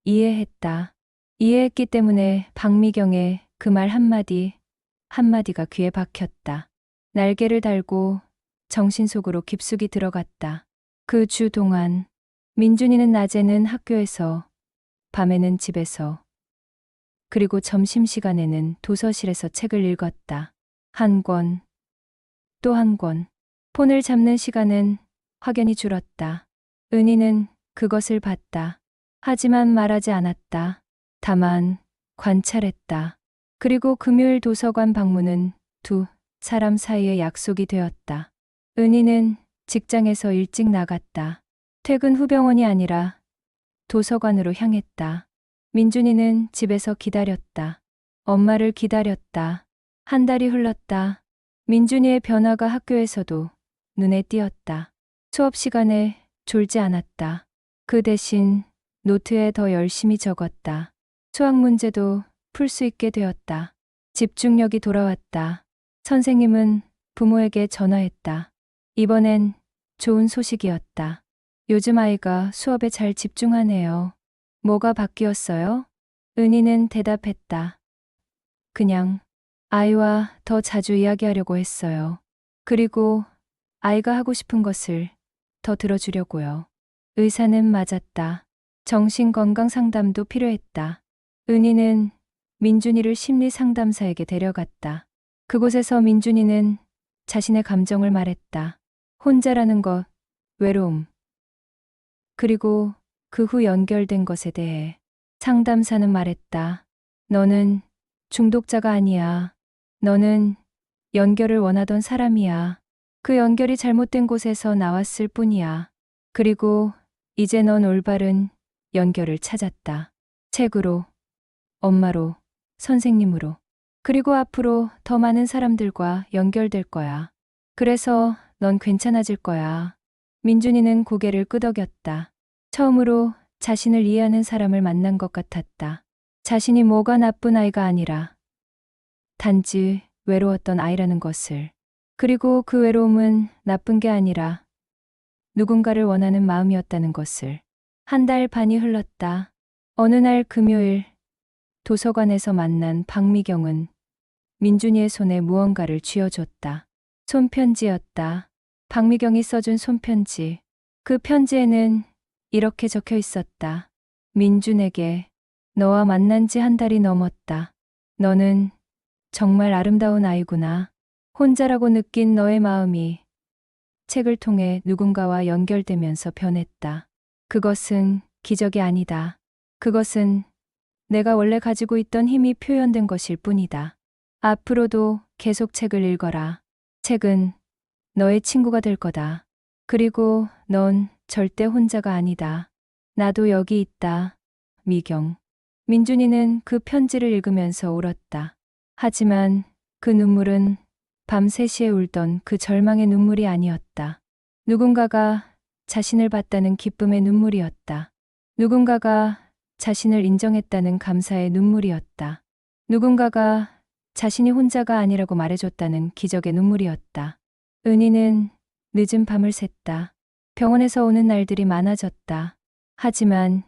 이해했다. 이해했기 때문에 박미경의 그 말 한마디가 귀에 박혔다. 날개를 달고 정신 속으로 깊숙이 들어갔다. 그 주 동안 민준이는 낮에는 학교에서 밤에는 집에서, 그리고 점심시간에는 도서실에서 책을 읽었다. 한 권, 또 한 권. 폰을 잡는 시간은 확연히 줄었다. 은희는 그것을 봤다. 하지만 말하지 않았다. 다만 관찰했다. 그리고 금요일 도서관 방문은 두 사람 사이의 약속이 되었다. 은희는 직장에서 일찍 나갔다. 퇴근 후 병원이 아니라 도서관으로 향했다. 민준이는 집에서 기다렸다. 엄마를 기다렸다. 한 달이 흘렀다. 민준이의 변화가 학교에서도 눈에 띄었다. 수업 시간에 졸지 않았다. 그 대신 노트에 더 열심히 적었다. 수학 문제도 풀 수 있게 되었다. 집중력이 돌아왔다. 선생님은 부모에게 전화했다. 이번엔 좋은 소식이었다. 요즘 아이가 수업에 잘 집중하네요. 뭐가 바뀌었어요? 은희는 대답했다. 그냥 아이와 더 자주 이야기하려고 했어요. 그리고 아이가 하고 싶은 것을 더 들어주려고요. 의사는 맞았다. 정신건강 상담도 필요했다. 은희는 민준이를 심리상담사에게 데려갔다. 그곳에서 민준이는 자신의 감정을 말했다. 혼자라는 것, 외로움, 그리고 그 후 연결된 것에 대해 상담사는 말했다. 너는 중독자가 아니야. 너는 연결을 원하던 사람이야. 그 연결이 잘못된 곳에서 나왔을 뿐이야. 그리고 이제 넌 올바른 연결을 찾았다. 책으로, 엄마로, 선생님으로. 그리고 앞으로 더 많은 사람들과 연결될 거야. 그래서 넌 괜찮아질 거야. 민준이는 고개를 끄덕였다. 처음으로 자신을 이해하는 사람을 만난 것 같았다. 자신이 뭐가 나쁜 아이가 아니라 단지 외로웠던 아이라는 것을. 그리고 그 외로움은 나쁜 게 아니라 누군가를 원하는 마음이었다는 것을. 한 달 반이 흘렀다. 어느 날 금요일 도서관에서 만난 박미경은 민준이의 손에 무언가를 쥐어줬다. 손편지였다. 박미경이 써준 손편지. 그 편지에는 이렇게 적혀 있었다. 민준에게 너와 만난 지 한 달이 넘었다. 너는 정말 아름다운 아이구나. 혼자라고 느낀 너의 마음이 책을 통해 누군가와 연결되면서 변했다. 그것은 기적이 아니다. 그것은 내가 원래 가지고 있던 힘이 표현된 것일 뿐이다. 앞으로도 계속 책을 읽어라. 책은 너의 친구가 될 거다. 그리고 넌 절대 혼자가 아니다. 나도 여기 있다. 미경. 민준이는 그 편지를 읽으면서 울었다. 하지만 그 눈물은 밤 3시에 울던 그 절망의 눈물이 아니었다. 누군가가 자신을 봤다는 기쁨의 눈물이었다. 누군가가 자신을 인정했다는 감사의 눈물이었다. 누군가가 자신이 혼자가 아니라고 말해줬다는 기적의 눈물이었다. 은희는 늦은 밤을 샜다. 병원에서 오는 날들이 많아졌다. 하지만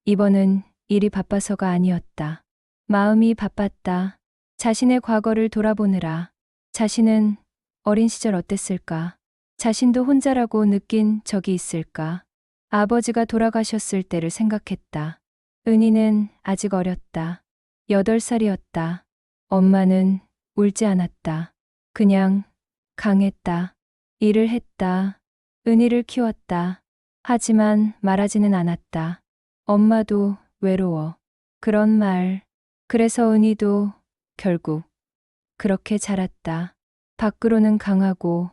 이번은 일이 바빠서가 아니었다. 마음이 바빴다. 자신의 과거를 돌아보느라. 자신은 어린 시절 어땠을까? 자신도 혼자라고 느낀 적이 있을까? 아버지가 돌아가셨을 때를 생각했다. 은희는 아직 어렸다. 8살이었다. 엄마는 울지 않았다. 그냥 강했다. 일을 했다. 은희를 키웠다. 하지만 말하지는 않았다. 엄마도 외로워. 그런 말. 그래서 은희도 결국 그렇게 자랐다. 밖으로는 강하고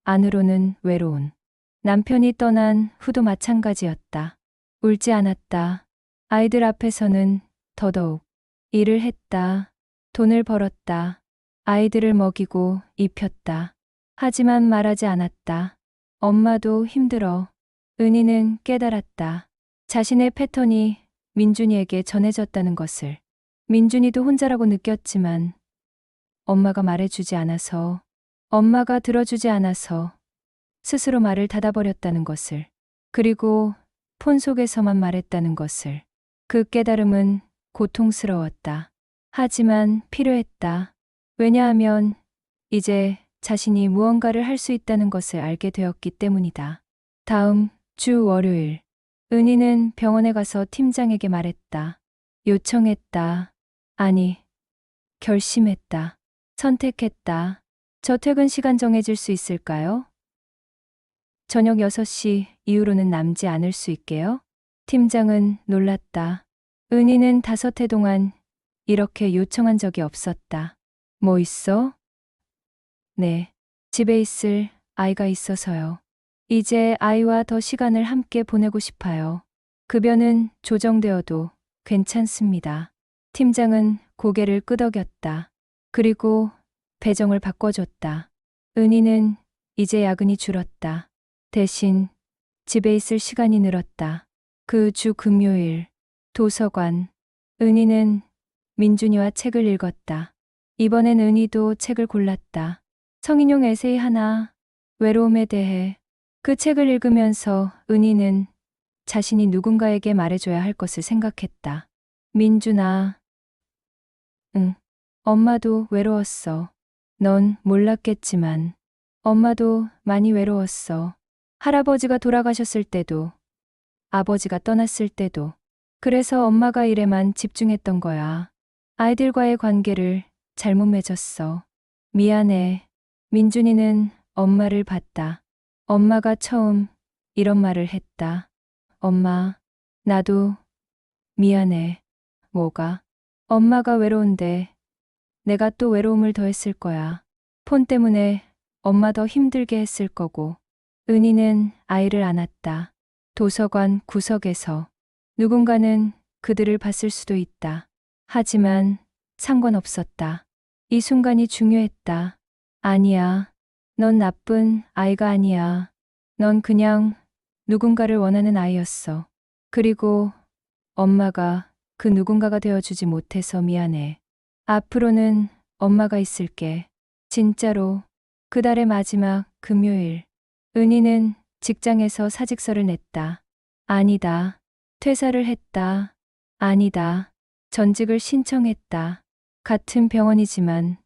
안으로는 외로운. 남편이 떠난 후도 마찬가지였다. 울지 않았다. 아이들 앞에서는 더더욱 일을 했다. 돈을 벌었다. 아이들을 먹이고 입혔다. 하지만 말하지 않았다. 엄마도 힘들어. 은희는 깨달았다. 자신의 패턴이 민준이에게 전해졌다는 것을. 민준이도 혼자라고 느꼈지만 엄마가 말해주지 않아서, 엄마가 들어주지 않아서 스스로 말을 닫아버렸다는 것을. 그리고 폰 속에서만 말했다는 것을. 그 깨달음은 고통스러웠다. 하지만 필요했다. 왜냐하면 이제 자신이 무언가를 할 수 있다는 것을 알게 되었기 때문이다. 다음 주 월요일 은희는 병원에 가서 팀장에게 말했다. 요청했다. 아니, 결심했다. 선택했다. 저 퇴근 시간 정해질 수 있을까요? 저녁 6시 이후로는 남지 않을 수 있게요? 팀장은 놀랐다. 은희는 5해 동안 이렇게 요청한 적이 없었다. 뭐 있어? 네. 집에 있을 아이가 있어서요. 이제 아이와 더 시간을 함께 보내고 싶어요. 급여는 조정되어도 괜찮습니다. 팀장은 고개를 끄덕였다. 그리고 배정을 바꿔줬다. 은희는 이제 야근이 줄었다. 대신 집에 있을 시간이 늘었다. 그 주 금요일, 도서관. 은희는 민준이와 책을 읽었다. 이번엔 은희도 책을 골랐다. 성인용 에세이 하나, 외로움에 대해. 그 책을 읽으면서 은희는 자신이 누군가에게 말해줘야 할 것을 생각했다. 민준아. 응. 엄마도 외로웠어. 넌 몰랐겠지만 엄마도 많이 외로웠어. 할아버지가 돌아가셨을 때도, 아버지가 떠났을 때도. 그래서 엄마가 일에만 집중했던 거야. 아이들과의 관계를 잘못 맺었어. 미안해. 민준이는 엄마를 봤다. 엄마가 처음 이런 말을 했다. 엄마, 나도 미안해. 뭐가? 엄마가 외로운데 내가 또 외로움을 더했을 거야. 폰 때문에 엄마 더 힘들게 했을 거고. 은희는 아이를 안았다. 도서관 구석에서 누군가는 그들을 봤을 수도 있다. 하지만 상관없었다. 이 순간이 중요했다. 아니야. 넌 나쁜 아이가 아니야. 넌 그냥 누군가를 원하는 아이였어. 그리고 엄마가 그 누군가가 되어주지 못해서 미안해. 앞으로는 엄마가 있을게. 진짜로. 그달의 마지막 금요일. 은희는 직장에서 사직서를 냈다. 아니다. 퇴사를 했다. 아니다. 전직을 신청했다. 같은 병원이지만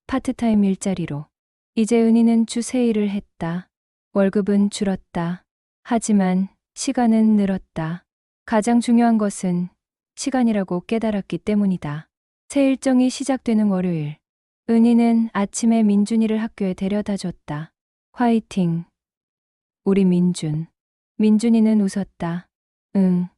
파트타임 일자리로. 이제 은희는 주 3일을 했다. 월급은 줄었다. 하지만 시간은 늘었다. 가장 중요한 것은 시간이라고 깨달았기 때문이다. 새 일정이 시작되는 월요일. 은희는 아침에 민준이를 학교에 데려다 줬다. 화이팅. 우리 민준. 민준이는 웃었다. 응.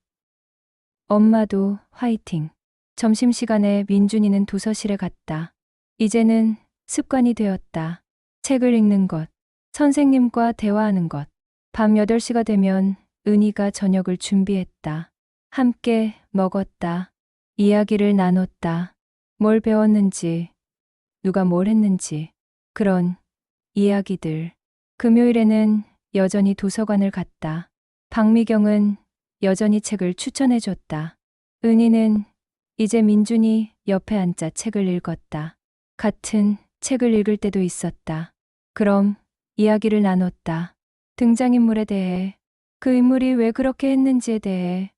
엄마도 화이팅. 점심시간에 민준이는 도서실에 갔다. 이제는 습관이 되었다. 책을 읽는 것, 선생님과 대화하는 것. 밤 8시가 되면 은희가 저녁을 준비했다. 함께 먹었다. 이야기를 나눴다. 뭘 배웠는지, 누가 뭘 했는지, 그런 이야기들. 금요일에는 여전히 도서관을 갔다. 박미경은 여전히 책을 추천해줬다. 은희는 이제 민준이 옆에 앉아 책을 읽었다. 같은 책을 읽을 때도 있었다. 그럼 이야기를 나눴다. 등장인물에 대해, 그 인물이 왜 그렇게 했는지에 대해.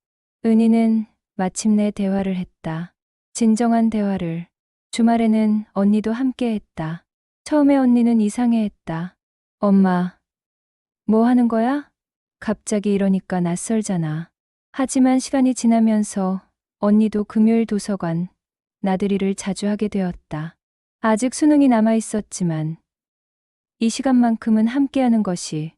은희는 마침내 대화를 했다. 진정한 대화를. 주말에는 언니도 함께 했다. 처음에 언니는 이상해했다. 엄마, 뭐 하는 거야? 갑자기 이러니까 낯설잖아. 하지만 시간이 지나면서 언니도 금요일 도서관 나들이를 자주 하게 되었다. 아직 수능이 남아 있었지만 이 시간만큼은 함께하는 것이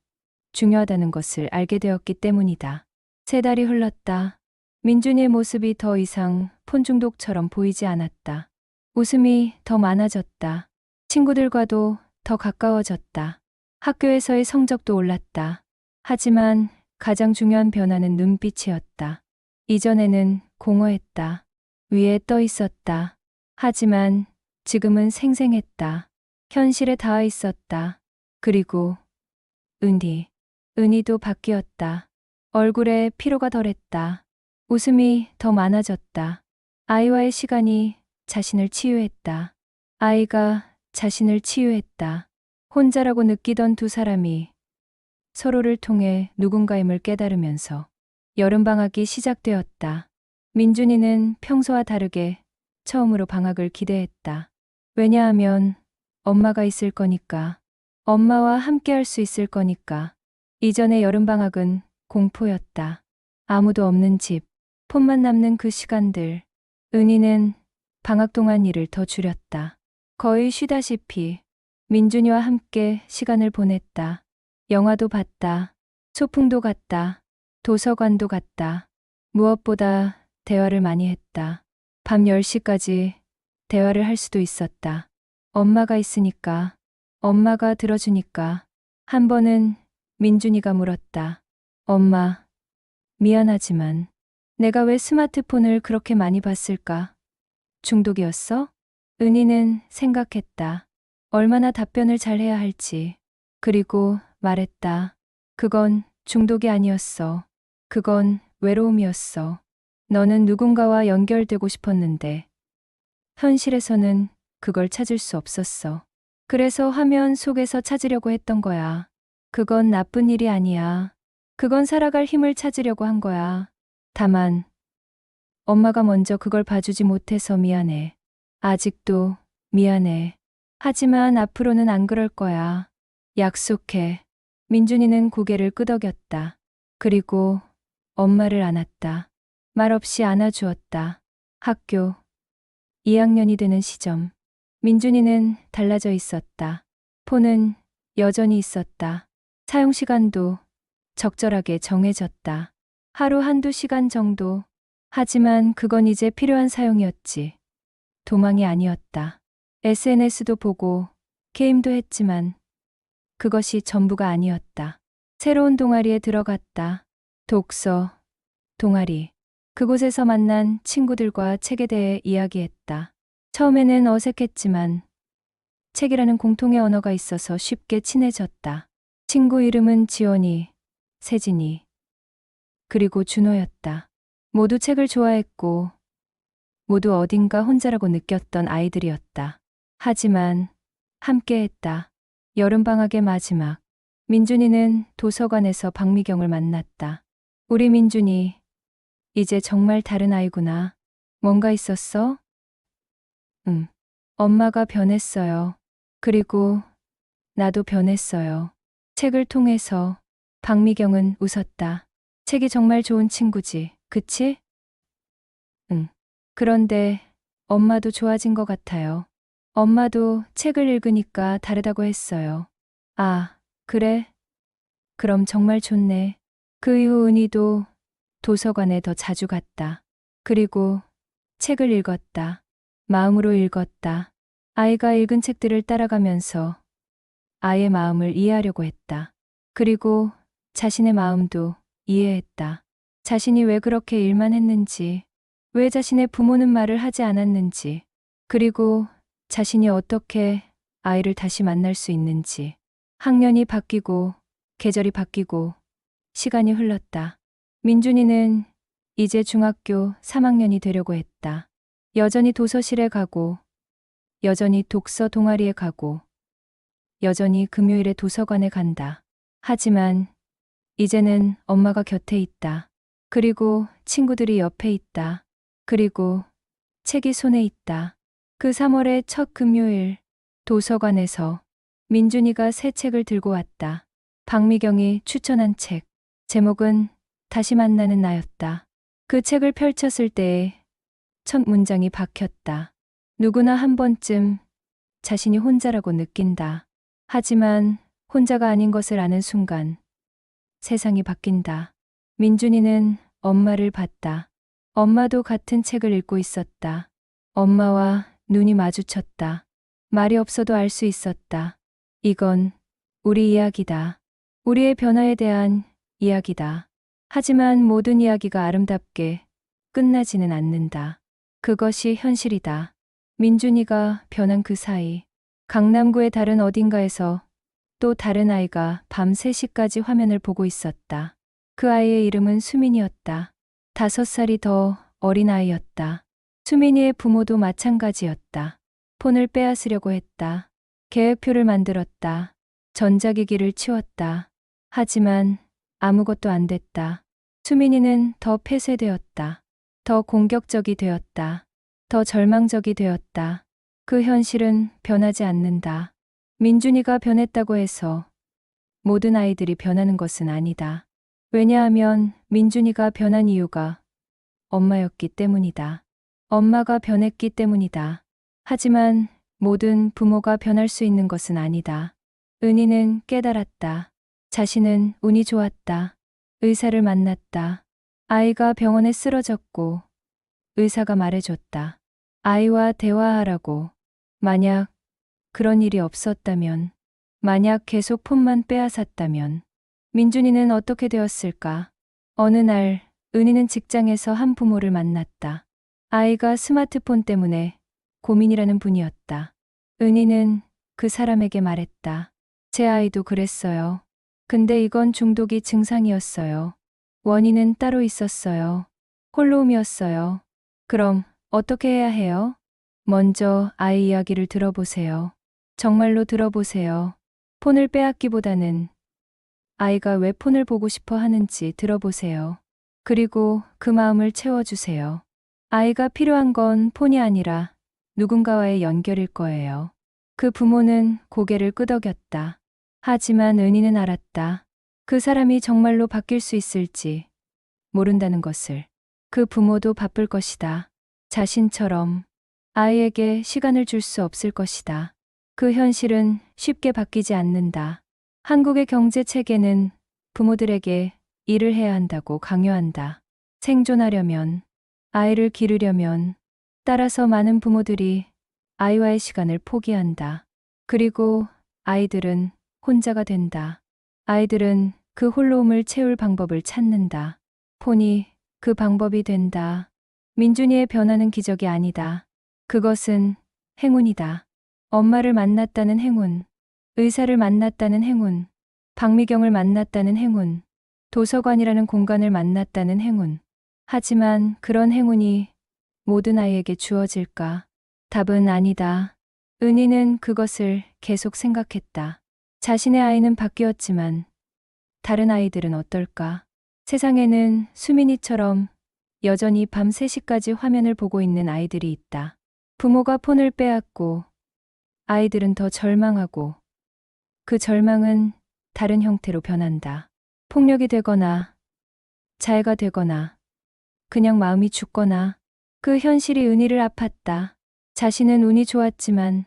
중요하다는 것을 알게 되었기 때문이다. 3달이 흘렀다. 민준이의 모습이 더 이상 폰 중독처럼 보이지 않았다. 웃음이 더 많아졌다. 친구들과도 더 가까워졌다. 학교에서의 성적도 올랐다. 하지만 가장 중요한 변화는 눈빛이었다. 이전에는 공허했다. 위에 떠 있었다. 하지만 지금은 생생했다. 현실에 닿아 있었다. 그리고 은희도 바뀌었다. 얼굴에 피로가 덜했다. 웃음이 더 많아졌다. 아이와의 시간이 자신을 치유했다. 아이가 자신을 치유했다. 혼자라고 느끼던 두 사람이 서로를 통해 누군가임을 깨달으면서 여름방학이 시작되었다. 민준이는 평소와 다르게 처음으로 방학을 기대했다. 왜냐하면 엄마가 있을 거니까. 엄마와 함께 할 수 있을 거니까. 이전의 여름방학은 공포였다. 아무도 없는 집, 폰만 남는 그 시간들. 은희는 방학 동안 일을 더 줄였다. 거의 쉬다시피 민준이와 함께 시간을 보냈다. 영화도 봤다. 소풍도 갔다. 도서관도 갔다. 무엇보다 대화를 많이 했다. 밤 10시까지 대화를 할 수도 있었다. 엄마가 있으니까, 엄마가 들어주니까. 한 번은 민준이가 물었다. 엄마, 미안하지만 내가 왜 스마트폰을 그렇게 많이 봤을까? 중독이었어? 은희는 생각했다. 얼마나 답변을 잘해야 할지. 그리고 말했다. 그건 중독이 아니었어. 그건 외로움이었어. 너는 누군가와 연결되고 싶었는데 현실에서는 그걸 찾을 수 없었어. 그래서 화면 속에서 찾으려고 했던 거야. 그건 나쁜 일이 아니야. 그건 살아갈 힘을 찾으려고 한 거야. 다만 엄마가 먼저 그걸 봐주지 못해서 미안해. 아직도 미안해. 하지만 앞으로는 안 그럴 거야. 약속해. 민준이는 고개를 끄덕였다. 그리고 엄마를 안았다. 말없이 안아주었다. 학교 2학년이 되는 시점. 민준이는 달라져 있었다. 폰은 여전히 있었다. 사용 시간도 적절하게 정해졌다. 하루 한두 시간 정도. 하지만 그건 이제 필요한 사용이었지. 도망이 아니었다. SNS도 보고 게임도 했지만 그것이 전부가 아니었다. 새로운 동아리에 들어갔다. 독서, 동아리. 그곳에서 만난 친구들과 책에 대해 이야기했다. 처음에는 어색했지만 책이라는 공통의 언어가 있어서 쉽게 친해졌다. 친구 이름은 지원이, 세진이, 그리고 준호였다. 모두 책을 좋아했고 모두 어딘가 혼자라고 느꼈던 아이들이었다. 하지만 함께했다. 여름방학의 마지막. 민준이는 도서관에서 박미경을 만났다. 우리 민준이 이제 정말 다른 아이구나. 뭔가 있었어? 응. 엄마가 변했어요. 그리고 나도 변했어요. 책을 통해서. 박미경은 웃었다. 책이 정말 좋은 친구지, 그치? 응. 그런데 엄마도 좋아진 것 같아요. 엄마도 책을 읽으니까 다르다고 했어요. 아, 그래? 그럼 정말 좋네. 그 이후 은희도 도서관에 더 자주 갔다. 그리고 책을 읽었다. 마음으로 읽었다. 아이가 읽은 책들을 따라가면서 아이의 마음을 이해하려고 했다. 그리고 자신의 마음도 이해했다. 자신이 왜 그렇게 일만 했는지, 왜 자신의 부모는 말을 하지 않았는지, 그리고 자신이 어떻게 아이를 다시 만날 수 있는지. 학년이 바뀌고, 계절이 바뀌고, 시간이 흘렀다. 민준이는 이제 중학교 3학년이 되려고 했다. 여전히 도서실에 가고, 여전히 독서 동아리에 가고, 여전히 금요일에 도서관에 간다. 하지만 이제는 엄마가 곁에 있다. 그리고 친구들이 옆에 있다. 그리고 책이 손에 있다. 그 3월의 첫 금요일, 도서관에서 민준이가 새 책을 들고 왔다. 박미경이 추천한 책. 제목은 다시 만나는 나였다. 그 책을 펼쳤을 때의 첫 문장이 박혔다. 누구나 한 번쯤 자신이 혼자라고 느낀다. 하지만 혼자가 아닌 것을 아는 순간 세상이 바뀐다. 민준이는 엄마를 봤다. 엄마도 같은 책을 읽고 있었다. 엄마와 눈이 마주쳤다. 말이 없어도 알 수 있었다. 이건 우리 이야기다. 우리의 변화에 대한 이야기다. 하지만 모든 이야기가 아름답게 끝나지는 않는다. 그것이 현실이다. 민준이가 변한 그 사이, 강남구의 다른 어딘가에서 또 다른 아이가 밤 3시까지 화면을 보고 있었다. 그 아이의 이름은 수민이었다. 5살이 더 어린 아이였다. 수민이의 부모도 마찬가지였다. 폰을 빼앗으려고 했다. 계획표를 만들었다. 전자기기를 치웠다. 하지만 아무것도 안 됐다. 수민이는 더 폐쇄되었다. 더 공격적이 되었다. 더 절망적이 되었다. 그 현실은 변하지 않는다. 민준이가 변했다고 해서 모든 아이들이 변하는 것은 아니다. 왜냐하면 민준이가 변한 이유가 엄마였기 때문이다. 엄마가 변했기 때문이다. 하지만 모든 부모가 변할 수 있는 것은 아니다. 은희는 깨달았다. 자신은 운이 좋았다. 의사를 만났다. 아이가 병원에 쓰러졌고 의사가 말해줬다. 아이와 대화하라고. 만약 그런 일이 없었다면, 만약 계속 폰만 빼앗았다면 민준이는 어떻게 되었을까? 어느 날 은희는 직장에서 한 부모를 만났다. 아이가 스마트폰 때문에 고민이라는 분이었다. 은희는 그 사람에게 말했다. 제 아이도 그랬어요. 근데 이건 중독이 증상이었어요. 원인은 따로 있었어요. 홀로움이었어요. 그럼 어떻게 해야 해요? 먼저 아이 이야기를 들어보세요. 정말로 들어보세요. 폰을 빼앗기보다는 아이가 왜 폰을 보고 싶어 하는지 들어보세요. 그리고 그 마음을 채워주세요. 아이가 필요한 건 폰이 아니라 누군가와의 연결일 거예요. 그 부모는 고개를 끄덕였다. 하지만 은희는 알았다. 그 사람이 정말로 바뀔 수 있을지 모른다는 것을. 그 부모도 바쁠 것이다. 자신처럼 아이에게 시간을 줄 수 없을 것이다. 그 현실은 쉽게 바뀌지 않는다. 한국의 경제 체계는 부모들에게 일을 해야 한다고 강요한다. 생존하려면, 아이를 기르려면, 따라서 많은 부모들이 아이와의 시간을 포기한다. 그리고 아이들은 혼자가 된다. 아이들은 그 홀로움을 채울 방법을 찾는다. 폰이 그 방법이 된다. 민준이의 변화는 기적이 아니다. 그것은 행운이다. 엄마를 만났다는 행운, 의사를 만났다는 행운, 박미경을 만났다는 행운, 도서관이라는 공간을 만났다는 행운. 하지만 그런 행운이 모든 아이에게 주어질까? 답은 아니다. 은희는 그것을 계속 생각했다. 자신의 아이는 바뀌었지만 다른 아이들은 어떨까? 세상에는 수민이처럼 여전히 밤 3시까지 화면을 보고 있는 아이들이 있다. 부모가 폰을 빼앗고 아이들은 더 절망하고 그 절망은 다른 형태로 변한다. 폭력이 되거나 자해가 되거나 그냥 마음이 죽거나. 그 현실이 은희를 아팠다. 자신은 운이 좋았지만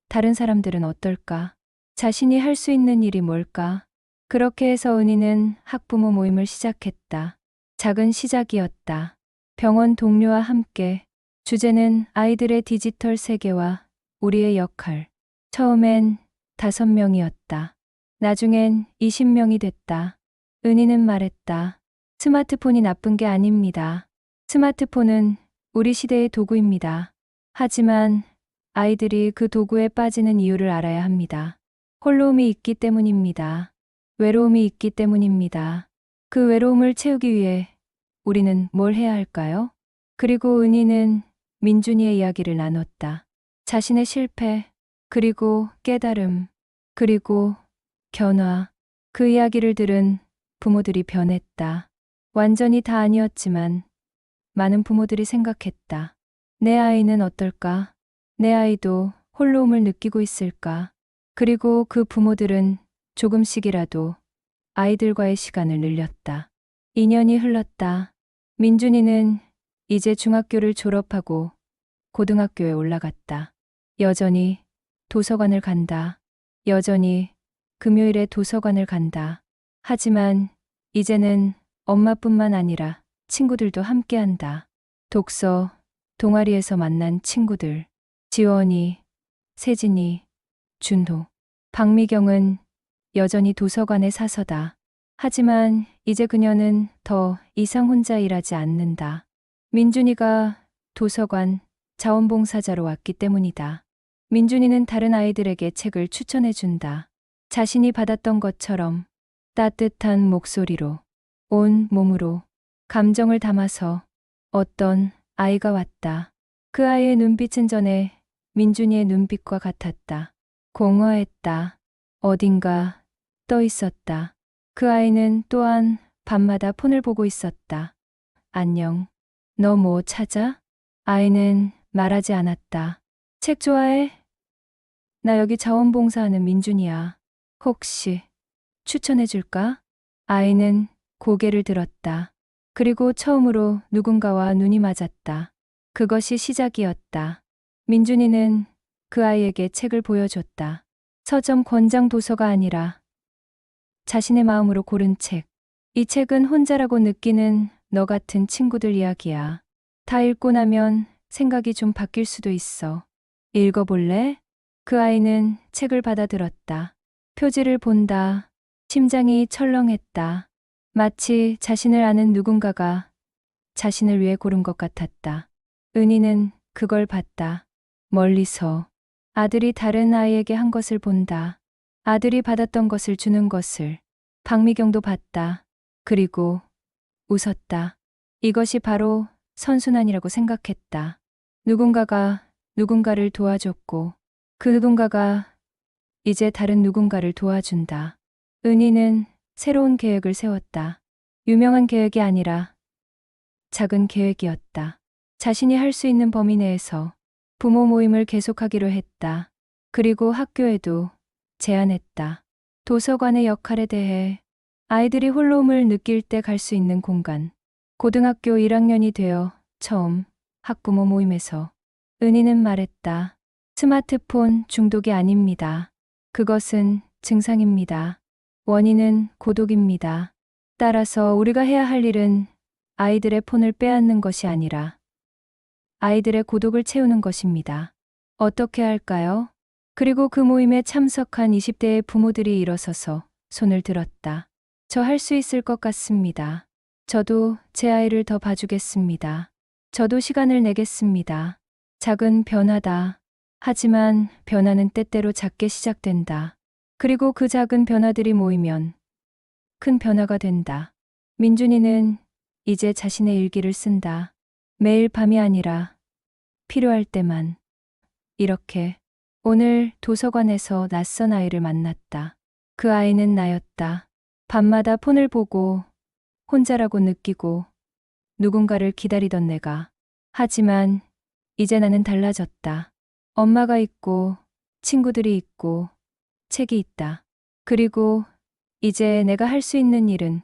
다른 사람들은 어떨까? 자신이 할 수 있는 일이 뭘까? 그렇게 해서 은희는 학부모 모임을 시작했다. 작은 시작이었다. 병원 동료와 함께. 주제는 아이들의 디지털 세계와 우리의 역할. 처음엔 5명이었다. 나중엔 20명이 됐다. 은희는 말했다. 스마트폰이 나쁜 게 아닙니다. 스마트폰은 우리 시대의 도구입니다. 하지만 아이들이 그 도구에 빠지는 이유를 알아야 합니다. 홀로움이 있기 때문입니다. 외로움이 있기 때문입니다. 그 외로움을 채우기 위해 우리는 뭘 해야 할까요? 그리고 은희는 민준이의 이야기를 나눴다. 자신의 실패, 그리고 깨달음, 그리고 변화. 그 이야기를 들은 부모들이 변했다. 완전히 다 아니었지만 많은 부모들이 생각했다. 내 아이는 어떨까? 내 아이도 홀로움을 느끼고 있을까? 그리고 그 부모들은 조금씩이라도 아이들과의 시간을 늘렸다. 2년이 흘렀다. 민준이는 이제 중학교를 졸업하고 고등학교에 올라갔다. 여전히 도서관을 간다. 여전히 금요일에 도서관을 간다. 하지만 이제는 엄마뿐만 아니라 친구들도 함께한다. 독서, 동아리에서 만난 친구들. 지원이, 세진이, 준호, 박미경은 여전히 도서관의 사서다. 하지만 이제 그녀는 더 이상 혼자 일하지 않는다. 민준이가 도서관 자원봉사자로 왔기 때문이다. 민준이는 다른 아이들에게 책을 추천해준다. 자신이 받았던 것처럼 따뜻한 목소리로, 온 몸으로, 감정을 담아서. 어떤 아이가 왔다. 그 아이의 눈빛은 전에 민준이의 눈빛과 같았다. 공허했다. 어딘가 떠 있었다. 그 아이는 또한 밤마다 폰을 보고 있었다. 안녕. 너 뭐 찾아? 아이는 말하지 않았다. 책 좋아해? 나 여기 자원봉사하는 민준이야. 혹시 추천해줄까? 아이는 고개를 들었다. 그리고 처음으로 누군가와 눈이 맞았다. 그것이 시작이었다. 민준이는 그 아이에게 책을 보여줬다. 서점 권장 도서가 아니라 자신의 마음으로 고른 책. 이 책은 혼자라고 느끼는 너 같은 친구들 이야기야. 다 읽고 나면 생각이 좀 바뀔 수도 있어. 읽어볼래? 그 아이는 책을 받아들었다. 표지를 본다. 심장이 철렁했다. 마치 자신을 아는 누군가가 자신을 위해 고른 것 같았다. 은희는 그걸 봤다. 멀리서. 아들이 다른 아이에게 한 것을 본다. 아들이 받았던 것을 주는 것을. 박미경도 봤다. 그리고 웃었다. 이것이 바로 선순환이라고 생각했다. 누군가가 누군가를 도와줬고 그 누군가가 이제 다른 누군가를 도와준다. 은희는 새로운 계획을 세웠다. 유명한 계획이 아니라 작은 계획이었다. 자신이 할 수 있는 범위 내에서 부모 모임을 계속하기로 했다. 그리고 학교에도 제안했다. 도서관의 역할에 대해 아이들이 홀로움을 느낄 때 갈 수 있는 공간. 고등학교 1학년이 되어 처음 학부모 모임에서 은희는 말했다. 스마트폰 중독이 아닙니다. 그것은 증상입니다. 원인은 고독입니다. 따라서 우리가 해야 할 일은 아이들의 폰을 빼앗는 것이 아니라 아이들의 고독을 채우는 것입니다. 어떻게 할까요? 그리고 그 모임에 참석한 20대의 부모들이 일어서서 손을 들었다. 저 할 수 있을 것 같습니다. 저도 제 아이를 더 봐주겠습니다. 저도 시간을 내겠습니다. 작은 변화다. 하지만 변화는 때때로 작게 시작된다. 그리고 그 작은 변화들이 모이면 큰 변화가 된다. 민준이는 이제 자신의 일기를 쓴다. 매일 밤이 아니라 필요할 때만. 이렇게 오늘 도서관에서 낯선 아이를 만났다. 그 아이는 나였다. 밤마다 폰을 보고 혼자라고 느끼고 누군가를 기다리던 내가. 하지만 이제 나는 달라졌다. 엄마가 있고 친구들이 있고 책이 있다. 그리고 이제 내가 할 수 있는 일은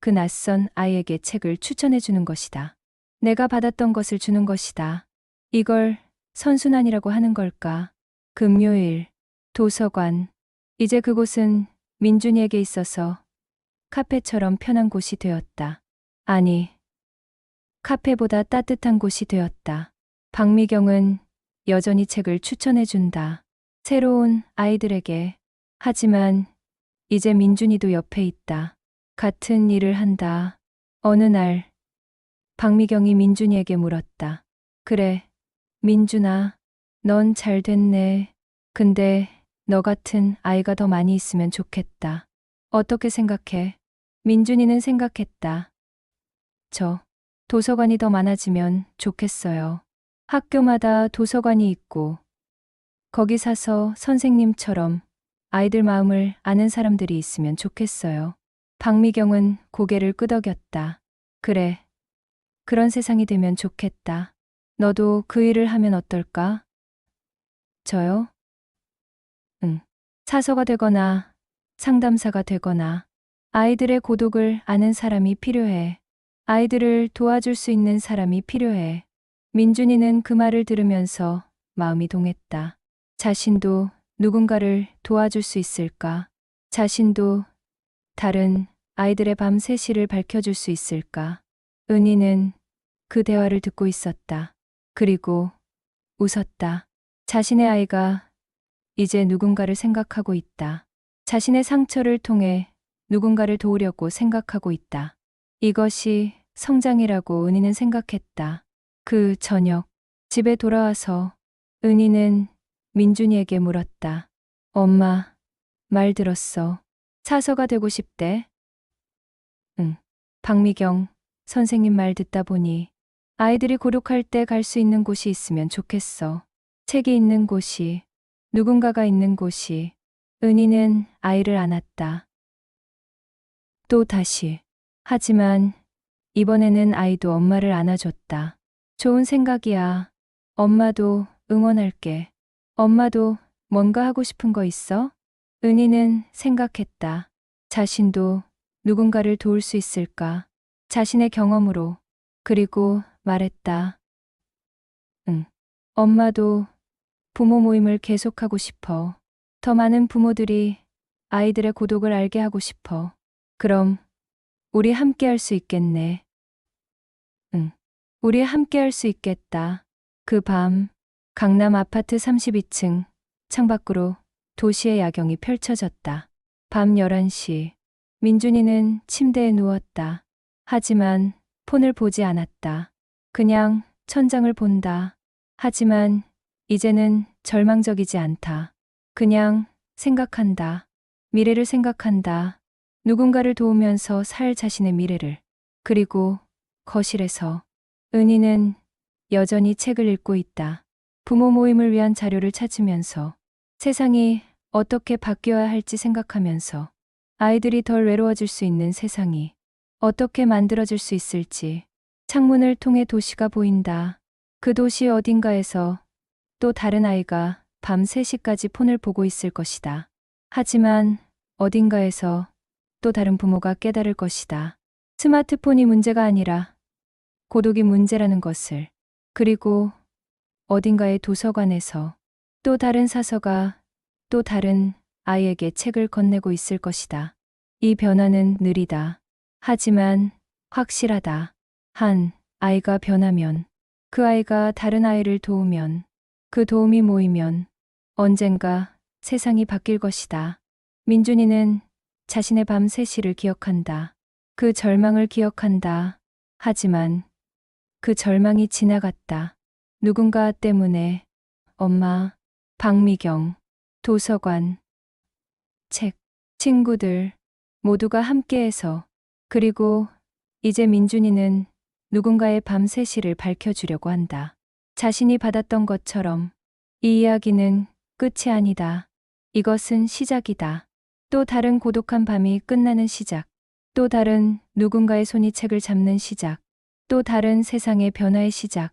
그 낯선 아이에게 책을 추천해 주는 것이다. 내가 받았던 것을 주는 것이다. 이걸 선순환이라고 하는 걸까? 금요일, 도서관. 이제 그곳은 민준이에게 있어서 카페처럼 편한 곳이 되었다. 아니, 카페보다 따뜻한 곳이 되었다. 박미경은 여전히 책을 추천해준다. 새로운 아이들에게. 하지만 이제 민준이도 옆에 있다. 같은 일을 한다. 어느 날 박미경이 민준이에게 물었다. 그래, 민준아, 넌 잘 됐네. 근데 너 같은 아이가 더 많이 있으면 좋겠다. 어떻게 생각해? 민준이는 생각했다. 저 도서관이 더 많아지면 좋겠어요. 학교마다 도서관이 있고 거기 사서 선생님처럼 아이들 마음을 아는 사람들이 있으면 좋겠어요. 박미경은 고개를 끄덕였다. 그래, 그런 세상이 되면 좋겠다. 너도 그 일을 하면 어떨까? 저요? 응. 사서가 되거나 상담사가 되거나 아이들의 고독을 아는 사람이 필요해. 아이들을 도와줄 수 있는 사람이 필요해. 민준이는 그 말을 들으면서 마음이 동했다. 자신도 누군가를 도와줄 수 있을까? 자신도 다른 아이들의 밤 세시를 밝혀줄 수 있을까? 은희는 그 대화를 듣고 있었다. 그리고 웃었다. 자신의 아이가 이제 누군가를 생각하고 있다. 자신의 상처를 통해 누군가를 도우려고 생각하고 있다. 이것이 성장이라고 은희는 생각했다. 그 저녁, 집에 돌아와서 은희는 민준이에게 물었다. 엄마, 말 들었어. 사서가 되고 싶대. 응. 박미경, 선생님 말 듣다 보니 아이들이 고독할 때 갈 수 있는 곳이 있으면 좋겠어. 책이 있는 곳이, 누군가가 있는 곳이. 은희는 아이를 안았다. 또 다시. 하지만 이번에는 아이도 엄마를 안아줬다. 좋은 생각이야. 엄마도 응원할게. 엄마도 뭔가 하고 싶은 거 있어? 은희는 생각했다. 자신도 누군가를 도울 수 있을까? 자신의 경험으로. 그리고 말했다. 응. 엄마도 부모 모임을 계속하고 싶어. 더 많은 부모들이 아이들의 고독을 알게 하고 싶어. 그럼 우리 함께 할 수 있겠네. 응. 우리 함께 할 수 있겠다. 그 밤, 강남 아파트 32층 창밖으로 도시의 야경이 펼쳐졌다. 밤 11시, 민준이는 침대에 누웠다. 하지만 폰을 보지 않았다. 그냥 천장을 본다. 하지만 이제는 절망적이지 않다. 그냥 생각한다. 미래를 생각한다. 누군가를 도우면서 살 자신의 미래를. 그리고 거실에서 은희는 여전히 책을 읽고 있다. 부모 모임을 위한 자료를 찾으면서 세상이 어떻게 바뀌어야 할지 생각하면서 아이들이 덜 외로워질 수 있는 세상이 어떻게 만들어질 수 있을지. 창문을 통해 도시가 보인다. 그 도시 어딘가에서 또 다른 아이가 밤 3시까지 폰을 보고 있을 것이다. 하지만 어딘가에서 또 다른 부모가 깨달을 것이다. 스마트폰이 문제가 아니라 고독이 문제라는 것을. 그리고 어딘가의 도서관에서 또 다른 사서가 또 다른 아이에게 책을 건네고 있을 것이다. 이 변화는 느리다. 하지만 확실하다. 한 아이가 변하면, 그 아이가 다른 아이를 도우면, 그 도움이 모이면 언젠가 세상이 바뀔 것이다. 민준이는 자신의 밤 3시를 기억한다. 그 절망을 기억한다. 하지만 그 절망이 지나갔다. 누군가 때문에. 엄마, 박미경, 도서관, 책, 친구들 모두가 함께해서. 그리고 이제 민준이는 누군가의 밤 3시를 밝혀주려고 한다. 자신이 받았던 것처럼. 이 이야기는 끝이 아니다. 이것은 시작이다. 또 다른 고독한 밤이 끝나는 시작. 또 다른 누군가의 손이 책을 잡는 시작. 또 다른 세상의 변화의 시작.